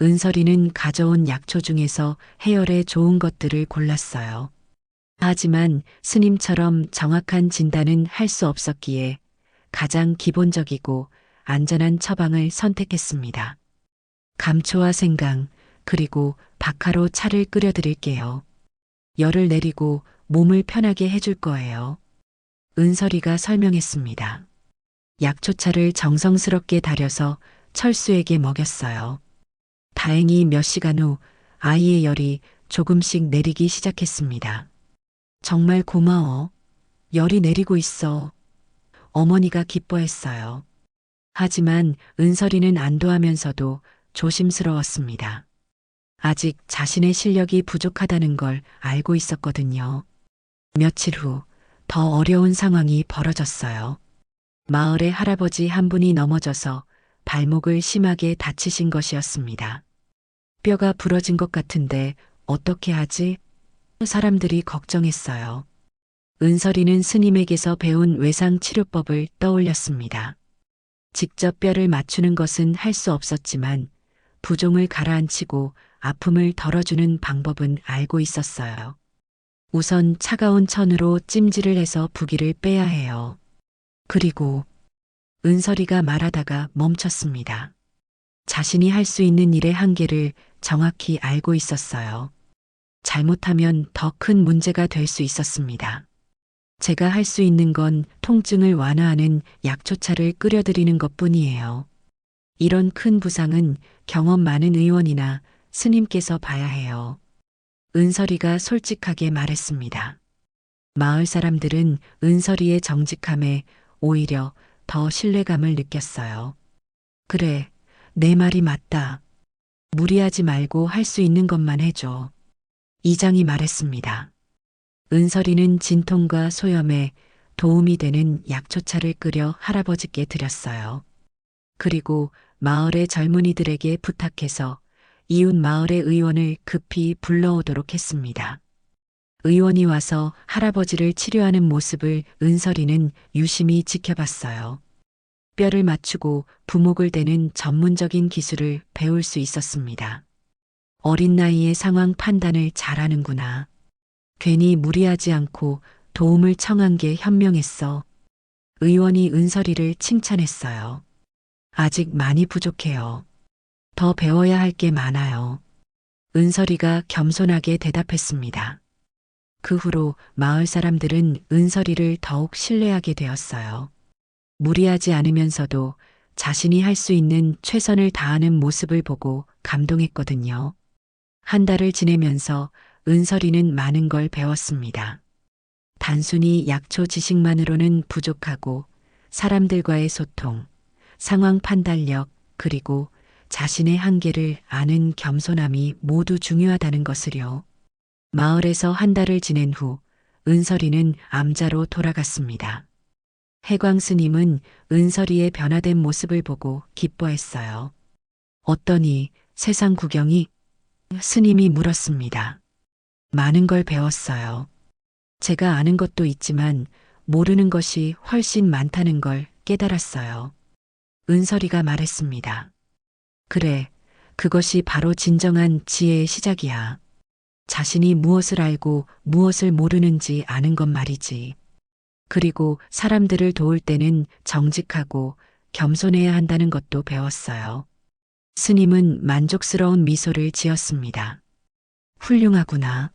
은설이는 가져온 약초 중에서 해열에 좋은 것들을 골랐어요. 하지만 스님처럼 정확한 진단은 할 수 없었기에 가장 기본적이고 안전한 처방을 선택했습니다. 감초와 생강, 그리고 박하로 차를 끓여 드릴게요. 열을 내리고 몸을 편하게 해줄 거예요. 은설이가 설명했습니다. 약초차를 정성스럽게 달여서 철수에게 먹였어요. 다행히 몇 시간 후 아이의 열이 조금씩 내리기 시작했습니다. 정말 고마워. 열이 내리고 있어. 어머니가 기뻐했어요. 하지만 은설이는 안도하면서도 조심스러웠습니다. 아직 자신의 실력이 부족하다는 걸 알고 있었거든요. 며칠 후 더 어려운 상황이 벌어졌어요. 마을의 할아버지 한 분이 넘어져서 발목을 심하게 다치신 것이었습니다. 뼈가 부러진 것 같은데 어떻게 하지? 사람들이 걱정했어요. 은설이는 스님에게서 배운 외상 치료법을 떠올렸습니다. 직접 뼈를 맞추는 것은 할 수 없었지만 부종을 가라앉히고 아픔을 덜어주는 방법은 알고 있었어요. 우선 차가운 천으로 찜질을 해서 부기를 빼야 해요. 그리고 은설이가 말하다가 멈췄습니다. 자신이 할 수 있는 일의 한계를 정확히 알고 있었어요. 잘못하면 더 큰 문제가 될 수 있었습니다. 제가 할 수 있는 건 통증을 완화하는 약초차를 끓여드리는 것 뿐이에요. 이런 큰 부상은 경험 많은 의원이나 스님께서 봐야 해요. 은설이가 솔직하게 말했습니다. 마을 사람들은 은설이의 정직함에 오히려 더 신뢰감을 느꼈어요. 그래, 내 말이 맞다. 무리하지 말고 할 수 있는 것만 해줘. 이장이 말했습니다. 은설이는 진통과 소염에 도움이 되는 약초차를 끓여 할아버지께 드렸어요. 그리고 마을의 젊은이들에게 부탁해서 이웃 마을의 의원을 급히 불러오도록 했습니다. 의원이 와서 할아버지를 치료하는 모습을 은설이는 유심히 지켜봤어요. 뼈를 맞추고 부목을 대는 전문적인 기술을 배울 수 있었습니다. 어린 나이에 상황 판단을 잘하는구나. 괜히 무리하지 않고 도움을 청한 게 현명했어. 의원이 은설이를 칭찬했어요. 아직 많이 부족해요. 더 배워야 할 게 많아요. 은설이가 겸손하게 대답했습니다. 그 후로 마을 사람들은 은설이를 더욱 신뢰하게 되었어요. 무리하지 않으면서도 자신이 할 수 있는 최선을 다하는 모습을 보고 감동했거든요. 한 달을 지내면서 은설이는 많은 걸 배웠습니다. 단순히 약초 지식만으로는 부족하고 사람들과의 소통, 상황 판단력, 그리고 자신의 한계를 아는 겸손함이 모두 중요하다는 것을요. 마을에서 한 달을 지낸 후 은설이는 암자로 돌아갔습니다. 해광 스님은 은설이의 변화된 모습을 보고 기뻐했어요. 어떠니 세상 구경이? 스님이 물었습니다. 많은 걸 배웠어요. 제가 아는 것도 있지만 모르는 것이 훨씬 많다는 걸 깨달았어요. 은설이가 말했습니다. 그래, 그것이 바로 진정한 지혜의 시작이야. 자신이 무엇을 알고 무엇을 모르는지 아는 것 말이지. 그리고 사람들을 도울 때는 정직하고 겸손해야 한다는 것도 배웠어요. 스님은 만족스러운 미소를 지었습니다. 훌륭하구나.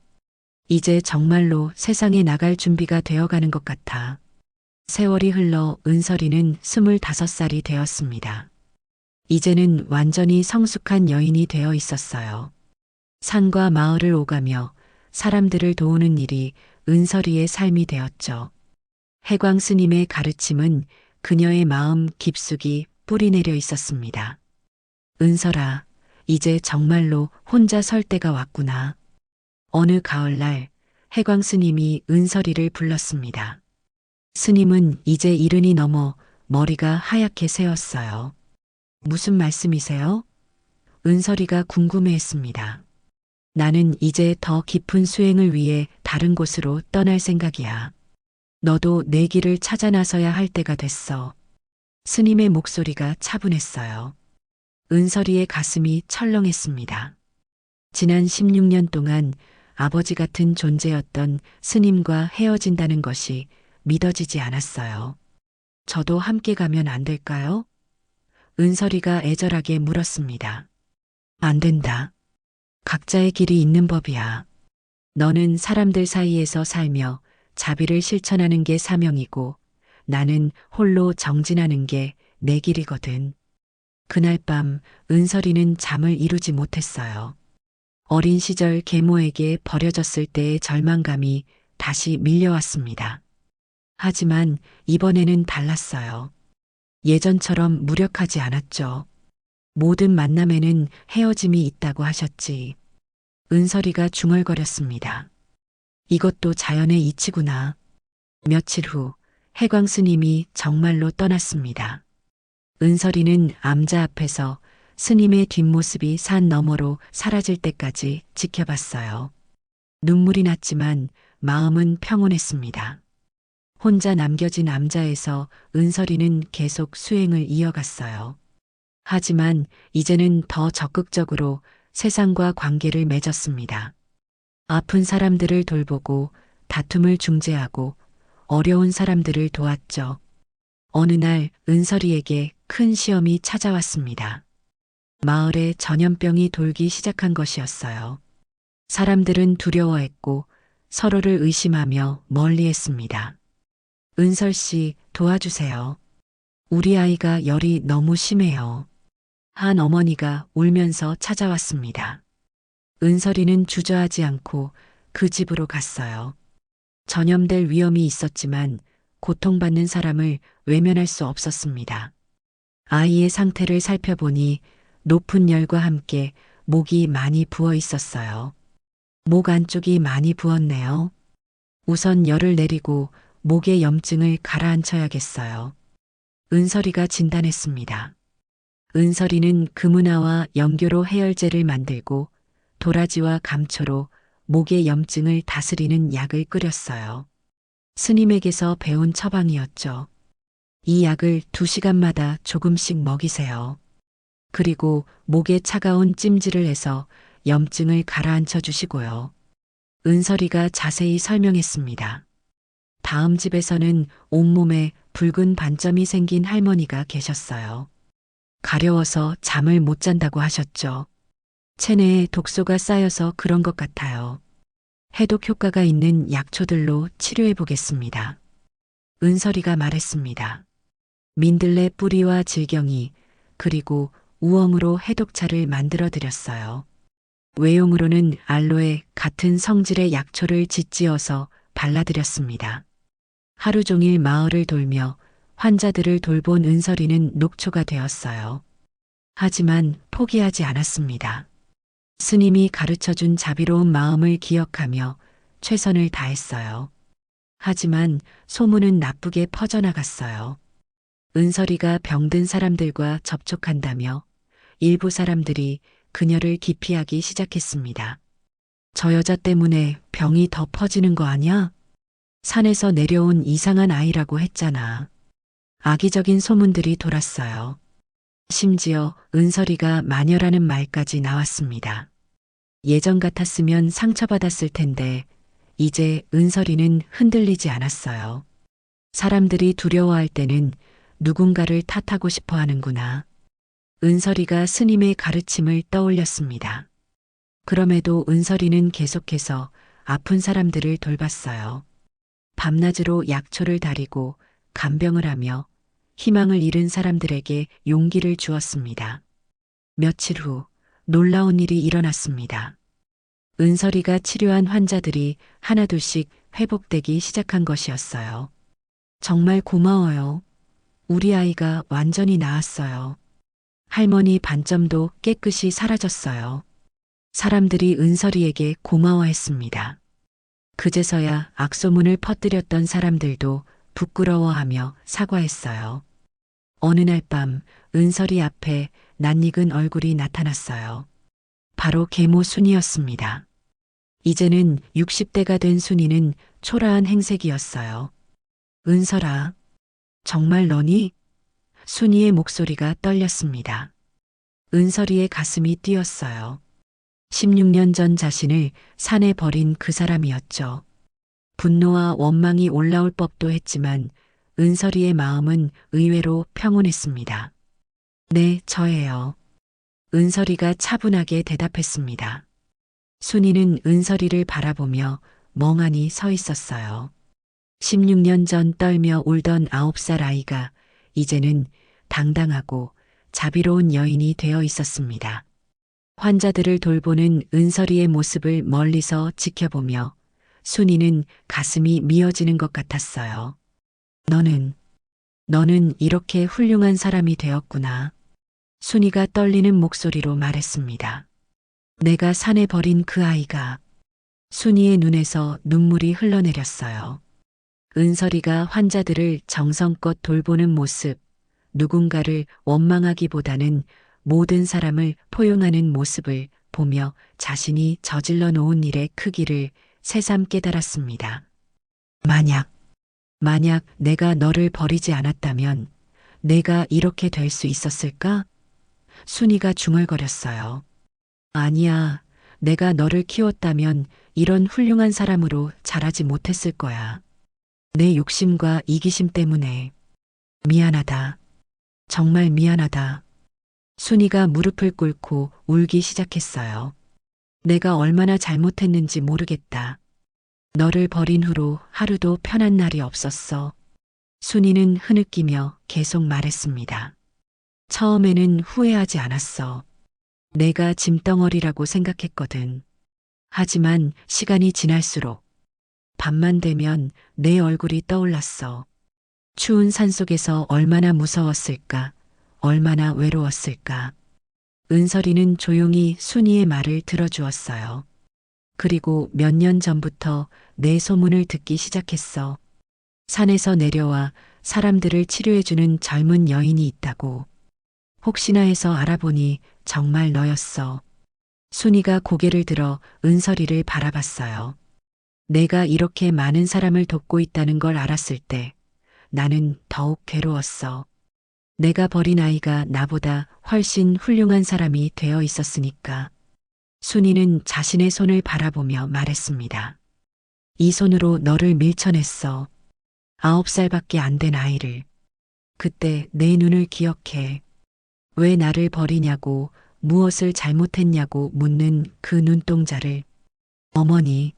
이제 정말로 세상에 나갈 준비가 되어가는 것 같아. 세월이 흘러 은설이는 25살이 되었습니다. 이제는 완전히 성숙한 여인이 되어 있었어요. 산과 마을을 오가며 사람들을 도우는 일이 은설이의 삶이 되었죠. 해광 스님의 가르침은 그녀의 마음 깊숙이 뿌리내려 있었습니다. 은설아, 이제 정말로 혼자 설 때가 왔구나. 어느 가을날 해광 스님이 은설이를 불렀습니다. 스님은 이제 70이 넘어 머리가 하얗게 새었어요. 무슨 말씀이세요? 은설이가 궁금해했습니다. 나는 이제 더 깊은 수행을 위해 다른 곳으로 떠날 생각이야. 너도 내 길을 찾아 나서야 할 때가 됐어. 스님의 목소리가 차분했어요. 은설이의 가슴이 철렁했습니다. 지난 16년 동안 아버지 같은 존재였던 스님과 헤어진다는 것이 믿어지지 않았어요. 저도 함께 가면 안 될까요? 은설이가 애절하게 물었습니다. 안 된다. 각자의 길이 있는 법이야. 너는 사람들 사이에서 살며 자비를 실천하는 게 사명이고 나는 홀로 정진하는 게 내 길이거든. 그날 밤 은설이는 잠을 이루지 못했어요. 어린 시절 계모에게 버려졌을 때의 절망감이 다시 밀려왔습니다. 하지만 이번에는 달랐어요. 예전처럼 무력하지 않았죠. 모든 만남에는 헤어짐이 있다고 하셨지. 은설이가 중얼거렸습니다. 이것도 자연의 이치구나. 며칠 후 해광 스님이 정말로 떠났습니다. 은설이는 암자 앞에서 스님의 뒷모습이 산 너머로 사라질 때까지 지켜봤어요. 눈물이 났지만 마음은 평온했습니다. 혼자 남겨진 암자에서 은설이는 계속 수행을 이어갔어요. 하지만 이제는 더 적극적으로 세상과 관계를 맺었습니다. 아픈 사람들을 돌보고 다툼을 중재하고 어려운 사람들을 도왔죠. 어느 날 은설이에게 큰 시험이 찾아왔습니다. 마을에 전염병이 돌기 시작한 것이었어요. 사람들은 두려워했고 서로를 의심하며 멀리했습니다. 은설 씨, 도와주세요. 우리 아이가 열이 너무 심해요. 한 어머니가 울면서 찾아왔습니다. 은설이는 주저하지 않고 그 집으로 갔어요. 전염될 위험이 있었지만 고통받는 사람을 외면할 수 없었습니다. 아이의 상태를 살펴보니 높은 열과 함께 목이 많이 부어 있었어요. 목 안쪽이 많이 부었네요. 우선 열을 내리고 목의 염증을 가라앉혀야겠어요. 은설이가 진단했습니다. 은설이는 금은화와 영교로 해열제를 만들고 도라지와 감초로 목의 염증을 다스리는 약을 끓였어요. 스님에게서 배운 처방이었죠. 이 약을 2시간마다 조금씩 먹이세요. 그리고 목에 차가운 찜질을 해서 염증을 가라앉혀 주시고요. 은설이가 자세히 설명했습니다. 다음 집에서는 온몸에 붉은 반점이 생긴 할머니가 계셨어요. 가려워서 잠을 못 잔다고 하셨죠. 체내에 독소가 쌓여서 그런 것 같아요. 해독 효과가 있는 약초들로 치료해 보겠습니다. 은설이가 말했습니다. 민들레 뿌리와 질경이 그리고 우엉으로 해독차를 만들어 드렸어요. 외용으로는 알로에 같은 성질의 약초를 짓지어서 발라드렸습니다. 하루 종일 마을을 돌며 환자들을 돌본 은설이는 녹초가 되었어요. 하지만 포기하지 않았습니다. 스님이 가르쳐준 자비로운 마음을 기억하며 최선을 다했어요. 하지만 소문은 나쁘게 퍼져나갔어요. 은설이가 병든 사람들과 접촉한다며 일부 사람들이 그녀를 기피하기 시작했습니다. 저 여자 때문에 병이 더 퍼지는 거 아냐? 산에서 내려온 이상한 아이라고 했잖아. 악의적인 소문들이 돌았어요. 심지어 은설이가 마녀라는 말까지 나왔습니다. 예전 같았으면 상처받았을 텐데 이제 은설이는 흔들리지 않았어요. 사람들이 두려워할 때는 누군가를 탓하고 싶어 하는구나. 은설이가 스님의 가르침을 떠올렸습니다. 그럼에도 은설이는 계속해서 아픈 사람들을 돌봤어요. 밤낮으로 약초를 다리고 간병을 하며 희망을 잃은 사람들에게 용기를 주었습니다. 며칠 후 놀라운 일이 일어났습니다. 은설이가 치료한 환자들이 하나둘씩 회복되기 시작한 것이었어요. 정말 고마워요. 우리 아이가 완전히 나았어요. 할머니 반점도 깨끗이 사라졌어요. 사람들이 은설이에게 고마워했습니다. 그제서야 악소문을 퍼뜨렸던 사람들도 부끄러워하며 사과했어요. 어느 날 밤 은설이 앞에 낯익은 얼굴이 나타났어요. 바로 계모 순이었습니다. 이제는 60대가 된 순이는 초라한 행색이었어요. 은설아, 정말 너니? 순이의 목소리가 떨렸습니다. 은설이의 가슴이 뛰었어요. 16년 전 자신을 산에 버린 그 사람이었죠. 분노와 원망이 올라올 법도 했지만 은설이의 마음은 의외로 평온했습니다. 네, 저예요. 은설이가 차분하게 대답했습니다. 순이는 은설이를 바라보며 멍하니 서 있었어요. 16년 전 떨며 울던 9살 아이가 이제는 당당하고 자비로운 여인이 되어 있었습니다. 환자들을 돌보는 은설이의 모습을 멀리서 지켜보며 순이는 가슴이 미어지는 것 같았어요. 너는 이렇게 훌륭한 사람이 되었구나. 순이가 떨리는 목소리로 말했습니다. 내가 산에 버린 그 아이가. 순이의 눈에서 눈물이 흘러내렸어요. 은설이가 환자들을 정성껏 돌보는 모습, 누군가를 원망하기보다는 모든 사람을 포용하는 모습을 보며 자신이 저질러 놓은 일의 크기를 새삼 깨달았습니다. 만약 내가 너를 버리지 않았다면 내가 이렇게 될 수 있었을까? 순이가 중얼거렸어요. 아니야, 내가 너를 키웠다면 이런 훌륭한 사람으로 자라지 못했을 거야. 내 욕심과 이기심 때문에. 미안하다. 정말 미안하다. 순이가 무릎을 꿇고 울기 시작했어요. 내가 얼마나 잘못했는지 모르겠다. 너를 버린 후로 하루도 편한 날이 없었어. 순이는 흐느끼며 계속 말했습니다. 처음에는 후회하지 않았어. 내가 짐덩어리라고 생각했거든. 하지만 시간이 지날수록 밤만 되면 내 얼굴이 떠올랐어. 추운 산속에서 얼마나 무서웠을까, 얼마나 외로웠을까. 은설이는 조용히 순이의 말을 들어주었어요. 그리고 몇 년 전부터 내 소문을 듣기 시작했어. 산에서 내려와 사람들을 치료해주는 젊은 여인이 있다고. 혹시나 해서 알아보니 정말 너였어. 순이가 고개를 들어 은설이를 바라봤어요. 내가 이렇게 많은 사람을 돕고 있다는 걸 알았을 때 나는 더욱 괴로웠어. 내가 버린 아이가 나보다 훨씬 훌륭한 사람이 되어 있었으니까. 순이는 자신의 손을 바라보며 말했습니다. 이 손으로 너를 밀쳐냈어. 9살밖에 안 된 아이를. 그때 내 눈을 기억해. 왜 나를 버리냐고, 무엇을 잘못했냐고 묻는 그 눈동자를. 어머니.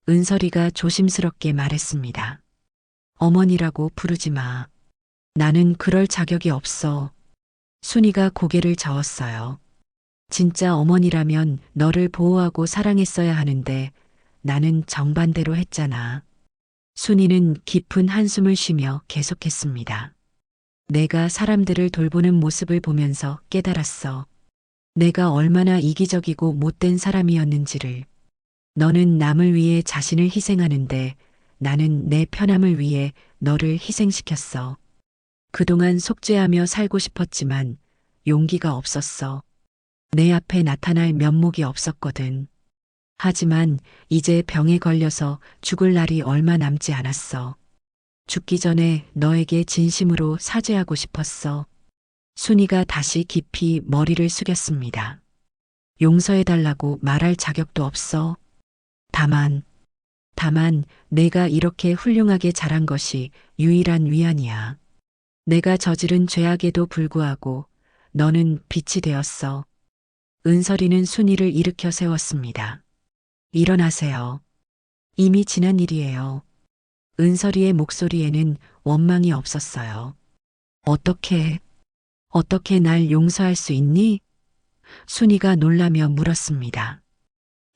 은설이가 조심스럽게 말했습니다. 어머니라고 부르지 마. 나는 그럴 자격이 없어. 순이가 고개를 저었어요. 진짜 어머니라면 너를 보호하고 사랑했어야 하는데 나는 정반대로 했잖아. 순이는 깊은 한숨을 쉬며 계속했습니다. 내가 사람들을 돌보는 모습을 보면서 깨달았어. 내가 얼마나 이기적이고 못된 사람이었는지를. 너는 남을 위해 자신을 희생하는데 나는 내 편함을 위해 너를 희생시켰어. 그동안 속죄하며 살고 싶었지만 용기가 없었어. 내 앞에 나타날 면목이 없었거든. 하지만 이제 병에 걸려서 죽을 날이 얼마 남지 않았어. 죽기 전에 너에게 진심으로 사죄하고 싶었어. 순이가 다시 깊이 머리를 숙였습니다. 용서해달라고 말할 자격도 없어. 다만 내가 이렇게 훌륭하게 자란 것이 유일한 위안이야. 내가 저지른 죄악에도 불구하고 너는 빛이 되었어. 은설이는 순이를 일으켜 세웠습니다. 일어나세요. 이미 지난 일이에요. 은설이의 목소리에는 원망이 없었어요. 어떻게 날 용서할 수 있니? 순이가 놀라며 물었습니다.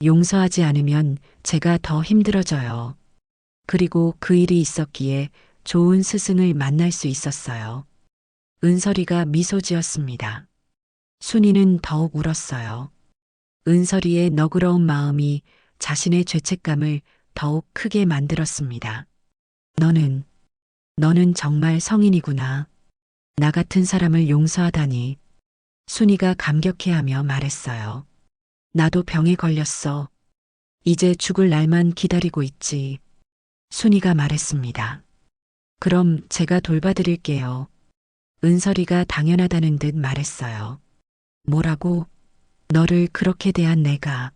용서하지 않으면 제가 더 힘들어져요. 그리고 그 일이 있었기에 좋은 스승을 만날 수 있었어요. 은설이가 미소 지었습니다. 순이는 더욱 울었어요. 은설이의 너그러운 마음이 자신의 죄책감을 더욱 크게 만들었습니다. 너는 정말 성인이구나. 나 같은 사람을 용서하다니. 순이가 감격해하며 말했어요. 나도 병에 걸렸어. 이제 죽을 날만 기다리고 있지. 순이가 말했습니다. 그럼 제가 돌봐드릴게요. 은설이가 당연하다는 듯 말했어요. 뭐라고? 너를 그렇게 대한 내가.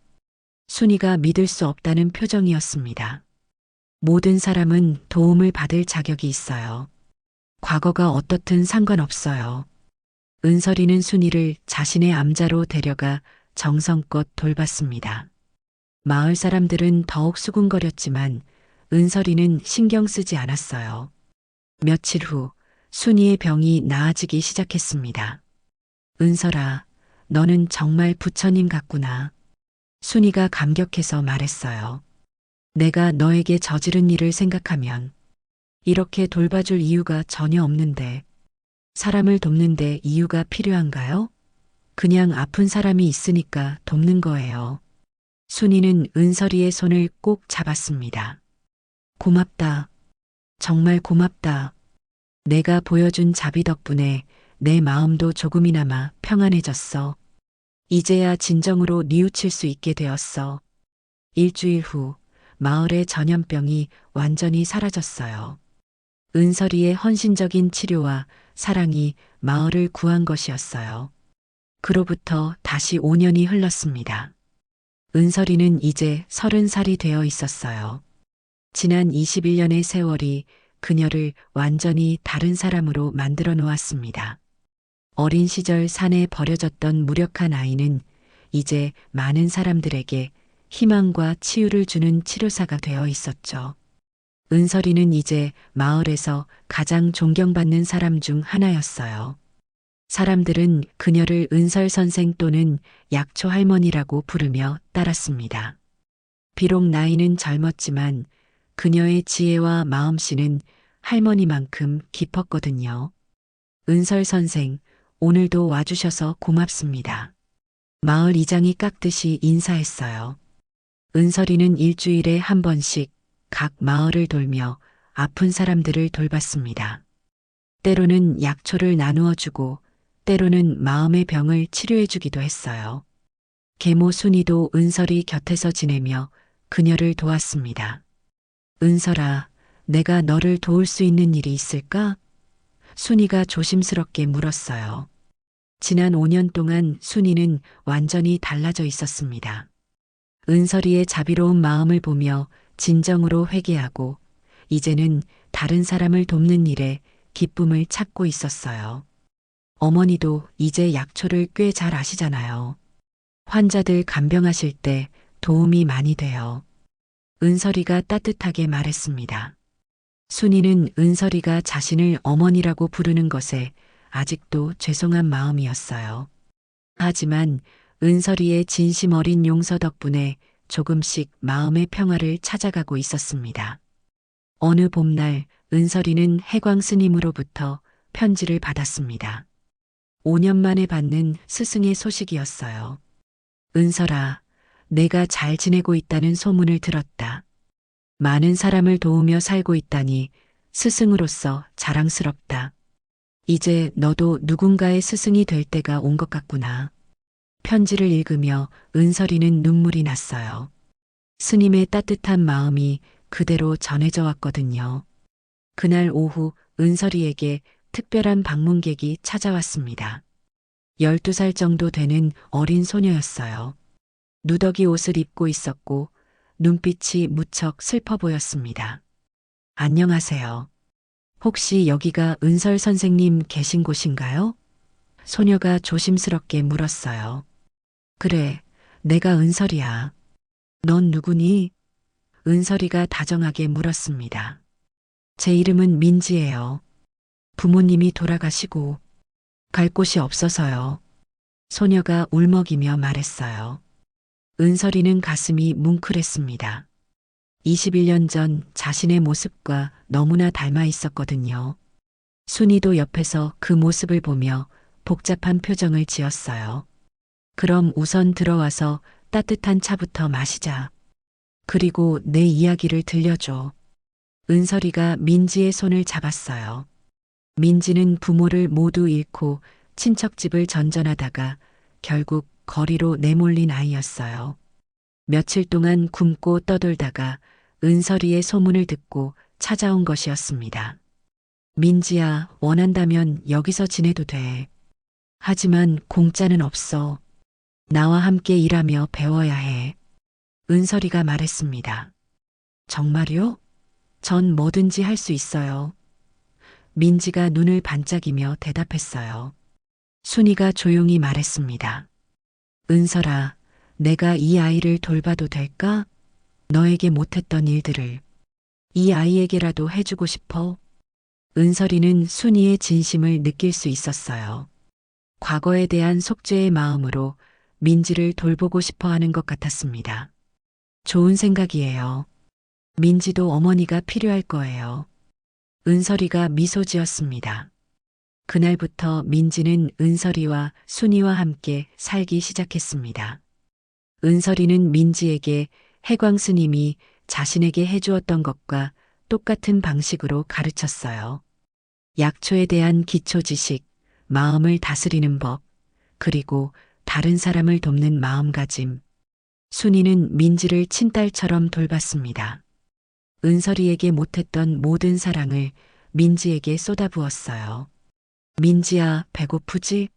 순이가 믿을 수 없다는 표정이었습니다. 모든 사람은 도움을 받을 자격이 있어요. 과거가 어떻든 상관없어요. 은설이는 순이를 자신의 암자로 데려가 정성껏 돌봤습니다. 마을 사람들은 더욱 수군거렸지만 은설이는 신경 쓰지 않았어요. 며칠 후 순이의 병이 나아지기 시작했습니다. 은설아, 너는 정말 부처님 같구나. 순이가 감격해서 말했어요. 내가 너에게 저지른 일을 생각하면 이렇게 돌봐줄 이유가 전혀 없는데 사람을 돕는데 이유가 필요한가요? 그냥 아픈 사람이 있으니까 돕는 거예요. 순이는 은설이의 손을 꼭 잡았습니다. 고맙다. 정말 고맙다. 내가 보여준 자비 덕분에 내 마음도 조금이나마 평안해졌어. 이제야 진정으로 뉘우칠 수 있게 되었어. 일주일 후 마을의 전염병이 완전히 사라졌어요. 은설이의 헌신적인 치료와 사랑이 마을을 구한 것이었어요. 그로부터 다시 5년이 흘렀습니다. 은설이는 이제 30살이 되어 있었어요. 지난 21년의 세월이 그녀를 완전히 다른 사람으로 만들어 놓았습니다. 어린 시절 산에 버려졌던 무력한 아이는 이제 많은 사람들에게 희망과 치유를 주는 치료사가 되어 있었죠. 은설이는 이제 마을에서 가장 존경받는 사람 중 하나였어요. 사람들은 그녀를 은설 선생 또는 약초 할머니라고 부르며 따랐습니다. 비록 나이는 젊었지만 그녀의 지혜와 마음씨는 할머니만큼 깊었거든요. 은설 선생, 오늘도 와주셔서 고맙습니다. 마을 이장이 깍듯이 인사했어요. 은설이는 일주일에 한 번씩 각 마을을 돌며 아픈 사람들을 돌봤습니다. 때로는 약초를 나누어 주고 때로는 마음의 병을 치료해 주기도 했어요. 계모 순이도 은설이 곁에서 지내며 그녀를 도왔습니다. 은설아, 내가 너를 도울 수 있는 일이 있을까? 순이가 조심스럽게 물었어요. 지난 5년 동안 순이는 완전히 달라져 있었습니다. 은설이의 자비로운 마음을 보며 진정으로 회개하고 이제는 다른 사람을 돕는 일에 기쁨을 찾고 있었어요. 어머니도 이제 약초를 꽤 잘 아시잖아요. 환자들 간병하실 때 도움이 많이 돼요. 은설이가 따뜻하게 말했습니다. 순이는 은설이가 자신을 어머니라고 부르는 것에 아직도 죄송한 마음이었어요. 하지만 은설이의 진심 어린 용서 덕분에 조금씩 마음의 평화를 찾아가고 있었습니다. 어느 봄날 은설이는 해광 스님으로부터 편지를 받았습니다. 5년 만에 받는 스승의 소식이었어요. 은설아, 내가 잘 지내고 있다는 소문을 들었다. 많은 사람을 도우며 살고 있다니 스승으로서 자랑스럽다. 이제 너도 누군가의 스승이 될 때가 온 것 같구나. 편지를 읽으며 은설이는 눈물이 났어요. 스님의 따뜻한 마음이 그대로 전해져 왔거든요. 그날 오후 은설이에게 특별한 방문객이 찾아왔습니다. 12살 정도 되는 어린 소녀였어요. 누더기 옷을 입고 있었고 눈빛이 무척 슬퍼 보였습니다. 안녕하세요. 혹시 여기가 은설 선생님 계신 곳인가요? 소녀가 조심스럽게 물었어요. 그래, 내가 은설이야. 넌 누구니? 은설이가 다정하게 물었습니다. 제 이름은 민지예요. 부모님이 돌아가시고 갈 곳이 없어서요. 소녀가 울먹이며 말했어요. 은설이는 가슴이 뭉클했습니다. 21년 전 자신의 모습과 너무나 닮아 있었거든요. 순이도 옆에서 그 모습을 보며 복잡한 표정을 지었어요. 그럼 우선 들어와서 따뜻한 차부터 마시자. 그리고 내 이야기를 들려줘. 은설이가 민지의 손을 잡았어요. 민지는 부모를 모두 잃고 친척집을 전전하다가 결국 거리로 내몰린 아이였어요. 며칠 동안 굶고 떠돌다가 은설이의 소문을 듣고 찾아온 것이었습니다. 민지야, 원한다면 여기서 지내도 돼. 하지만 공짜는 없어. 나와 함께 일하며 배워야 해. 은설이가 말했습니다. 정말요? 전 뭐든지 할 수 있어요. 민지가 눈을 반짝이며 대답했어요. 순이가 조용히 말했습니다. 은설아, 내가 이 아이를 돌봐도 될까? 너에게 못했던 일들을 이 아이에게라도 해주고 싶어. 은설이는 순이의 진심을 느낄 수 있었어요. 과거에 대한 속죄의 마음으로 민지를 돌보고 싶어 하는 것 같았습니다. 좋은 생각이에요. 민지도 어머니가 필요할 거예요. 은설이가 미소 지었습니다. 그날부터 민지는 은설이와 순이와 함께 살기 시작했습니다. 은설이는 민지에게 해광 스님이 자신에게 해주었던 것과 똑같은 방식으로 가르쳤어요. 약초에 대한 기초 지식, 마음을 다스리는 법, 그리고 다른 사람을 돕는 마음가짐. 순이는 민지를 친딸처럼 돌봤습니다. 은설이에게 못했던 모든 사랑을 민지에게 쏟아부었어요. 민지야, 배고프지?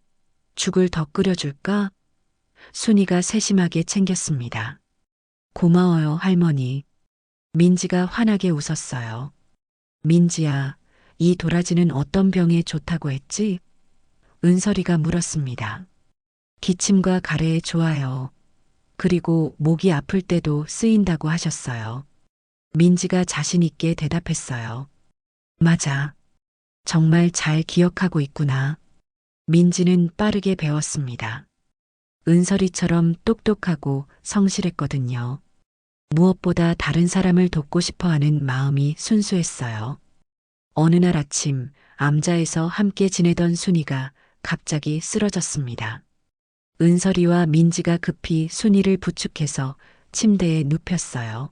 죽을 더 끓여줄까? 순이가 세심하게 챙겼습니다. 고마워요, 할머니. 민지가 환하게 웃었어요. 민지야, 이 도라지는 어떤 병에 좋다고 했지? 은설이가 물었습니다. 기침과 가래에 좋아요. 그리고 목이 아플 때도 쓰인다고 하셨어요. 민지가 자신 있게 대답했어요. 맞아. 정말 잘 기억하고 있구나. 민지는 빠르게 배웠습니다. 은설이처럼 똑똑하고 성실했거든요. 무엇보다 다른 사람을 돕고 싶어 하는 마음이 순수했어요. 어느 날 아침, 암자에서 함께 지내던 순이가 갑자기 쓰러졌습니다. 은설이와 민지가 급히 순이를 부축해서 침대에 눕혔어요.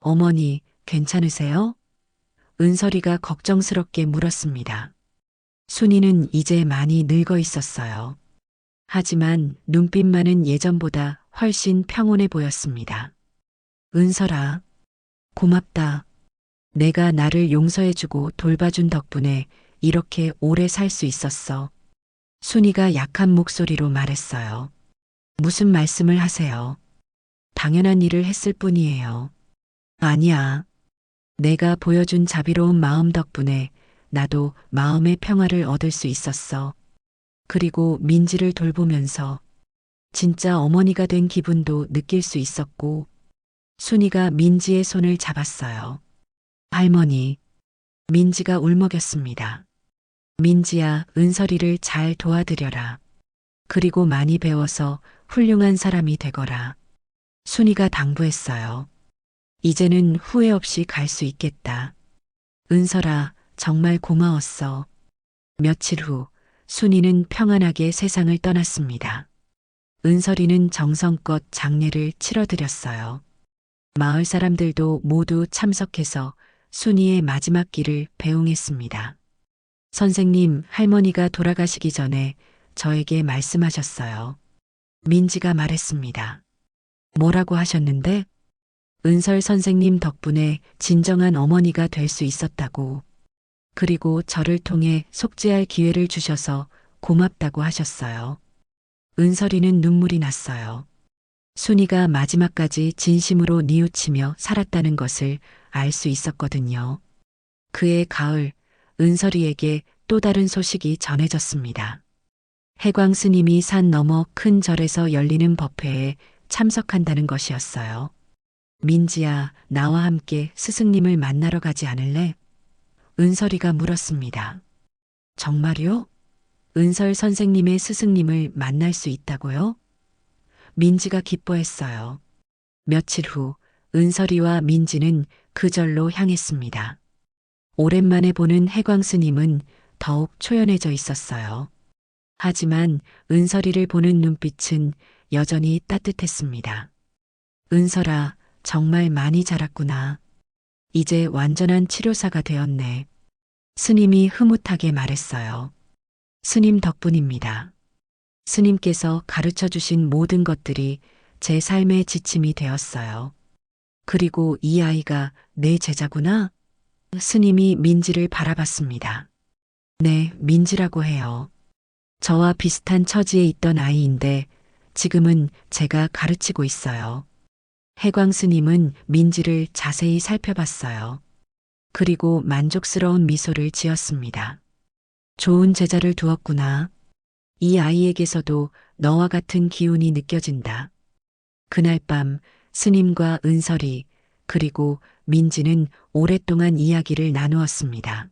어머니, 괜찮으세요? 은설이가 걱정스럽게 물었습니다. 순이는 이제 많이 늙어 있었어요. 하지만 눈빛만은 예전보다 훨씬 평온해 보였습니다. 은설아, 고맙다. 내가 나를 용서해주고 돌봐준 덕분에 이렇게 오래 살 수 있었어. 순이가 약한 목소리로 말했어요. 무슨 말씀을 하세요? 당연한 일을 했을 뿐이에요. 아니야. 내가 보여준 자비로운 마음 덕분에 나도 마음의 평화를 얻을 수 있었어. 그리고 민지를 돌보면서 진짜 어머니가 된 기분도 느낄 수 있었고, 순이가 민지의 손을 잡았어요. 할머니, 민지가 울먹였습니다. 민지야, 은설이를 잘 도와드려라. 그리고 많이 배워서 훌륭한 사람이 되거라. 순이가 당부했어요. 이제는 후회 없이 갈 수 있겠다. 은설아, 정말 고마웠어. 며칠 후, 순이는 평안하게 세상을 떠났습니다. 은설이는 정성껏 장례를 치러드렸어요. 마을 사람들도 모두 참석해서 순이의 마지막 길을 배웅했습니다. 선생님, 할머니가 돌아가시기 전에 저에게 말씀하셨어요. 민지가 말했습니다. 뭐라고 하셨는데? 은설 선생님 덕분에 진정한 어머니가 될 수 있었다고. 그리고 저를 통해 속죄할 기회를 주셔서 고맙다고 하셨어요. 은설이는 눈물이 났어요. 순이가 마지막까지 진심으로 뉘우치며 살았다는 것을 알 수 있었거든요. 그해 가을, 은설이에게 또 다른 소식이 전해졌습니다. 해광 스님이 산 너머 큰 절에서 열리는 법회에 참석한다는 것이었어요. 민지야, 나와 함께 스승님을 만나러 가지 않을래? 은설이가 물었습니다. 정말요? 은설 선생님의 스승님을 만날 수 있다고요? 민지가 기뻐했어요. 며칠 후 은설이와 민지는 그 절로 향했습니다. 오랜만에 보는 해광 스님은 더욱 초연해져 있었어요. 하지만 은설이를 보는 눈빛은 여전히 따뜻했습니다. 은설아, 정말 많이 자랐구나. 이제 완전한 치료사가 되었네. 스님이 흐뭇하게 말했어요. 스님 덕분입니다. 스님께서 가르쳐 주신 모든 것들이 제 삶의 지침이 되었어요. 그리고 이 아이가 내 제자구나? 스님이 민지를 바라봤습니다. 네, 민지라고 해요. 저와 비슷한 처지에 있던 아이인데 지금은 제가 가르치고 있어요. 해광 스님은 민지를 자세히 살펴봤어요. 그리고 만족스러운 미소를 지었습니다. 좋은 제자를 두었구나. 이 아이에게서도 너와 같은 기운이 느껴진다. 그날 밤 스님과 은설이 그리고 민지는 오랫동안 이야기를 나누었습니다.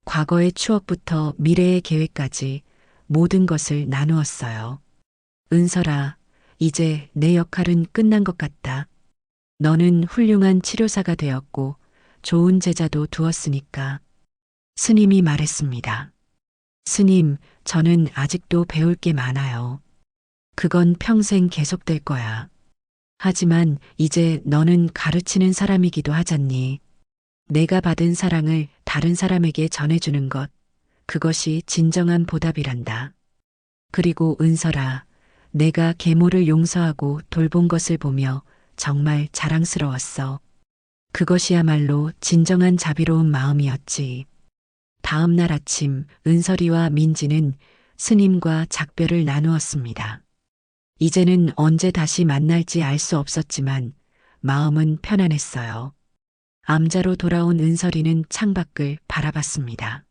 과거의 추억부터 미래의 계획까지 모든 것을 나누었어요. 은설아, 이제 내 역할은 끝난 것 같다. 너는 훌륭한 치료사가 되었고 좋은 제자도 두었으니까. 스님이 말했습니다. 스님, 저는 아직도 배울 게 많아요. 그건 평생 계속될 거야. 하지만 이제 너는 가르치는 사람이기도 하잖니. 내가 받은 사랑을 다른 사람에게 전해주는 것, 그것이 진정한 보답이란다. 그리고 은설아, 내가 계모를 용서하고 돌본 것을 보며 정말 자랑스러웠어. 그것이야말로 진정한 자비로운 마음이었지. 다음 날 아침 은설이와 민지는 스님과 작별을 나누었습니다. 이제는 언제 다시 만날지 알 수 없었지만 마음은 편안했어요. 암자로 돌아온 은설이는 창밖을 바라봤습니다.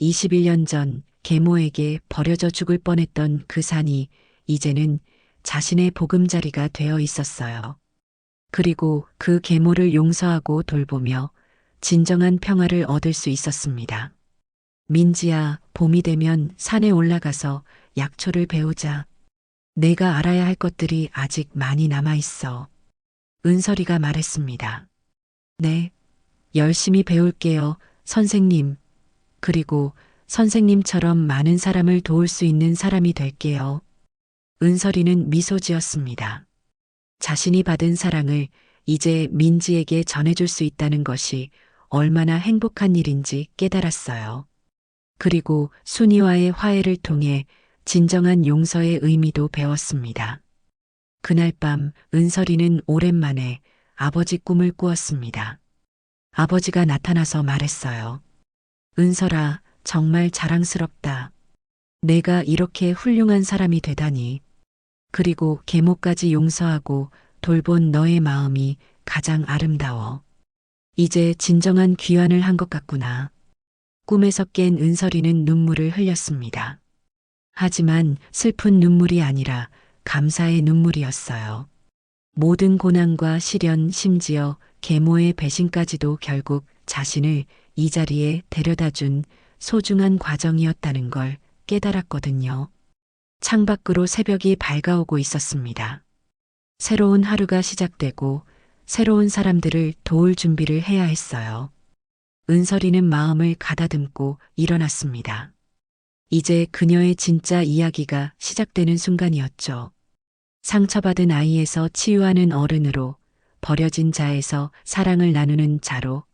21년 전 계모에게 버려져 죽을 뻔했던 그 산이 이제는 자신의 보금자리가 되어 있었어요. 그리고 그 계모를 용서하고 돌보며 진정한 평화를 얻을 수 있었습니다. 민지야, 봄이 되면 산에 올라가서 약초를 배우자. 내가 알아야 할 것들이 아직 많이 남아 있어. 은설이가 말했습니다. 네, 열심히 배울게요, 선생님. 그리고 선생님처럼 많은 사람을 도울 수 있는 사람이 될게요. 은설이는 미소 지었습니다. 자신이 받은 사랑을 이제 민지에게 전해줄 수 있다는 것이 얼마나 행복한 일인지 깨달았어요. 그리고 순이와의 화해를 통해 진정한 용서의 의미도 배웠습니다. 그날 밤 은설이는 오랜만에 아버지 꿈을 꾸었습니다. 아버지가 나타나서 말했어요. 은설아, 정말 자랑스럽다. 내가 이렇게 훌륭한 사람이 되다니. 그리고 계모까지 용서하고 돌본 너의 마음이 가장 아름다워. 이제 진정한 귀환을 한 것 같구나. 꿈에서 깬 은설이는 눈물을 흘렸습니다. 하지만 슬픈 눈물이 아니라 감사의 눈물이었어요. 모든 고난과 시련, 심지어 계모의 배신까지도 결국 자신을 이 자리에 데려다 준 소중한 과정이었다는 걸 깨달았거든요. 창밖으로 새벽이 밝아오고 있었습니다. 새로운 하루가 시작되고 새로운 사람들을 도울 준비를 해야 했어요. 은설이는 마음을 가다듬고 일어났습니다. 이제 그녀의 진짜 이야기가 시작되는 순간이었죠. 상처받은 아이에서 치유하는 어른으로, 버려진 자에서 사랑을 나누는 자로,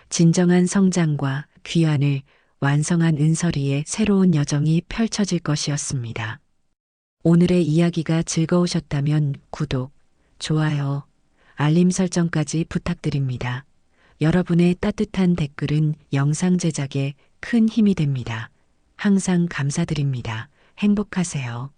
진정한 성장과 귀환을 완성한 은설이의 새로운 여정이 펼쳐질 것이었습니다. 오늘의 이야기가 즐거우셨다면 구독, 좋아요, 알림 설정까지 부탁드립니다. 여러분의 따뜻한 댓글은 영상 제작에 큰 힘이 됩니다. 항상 감사드립니다. 행복하세요.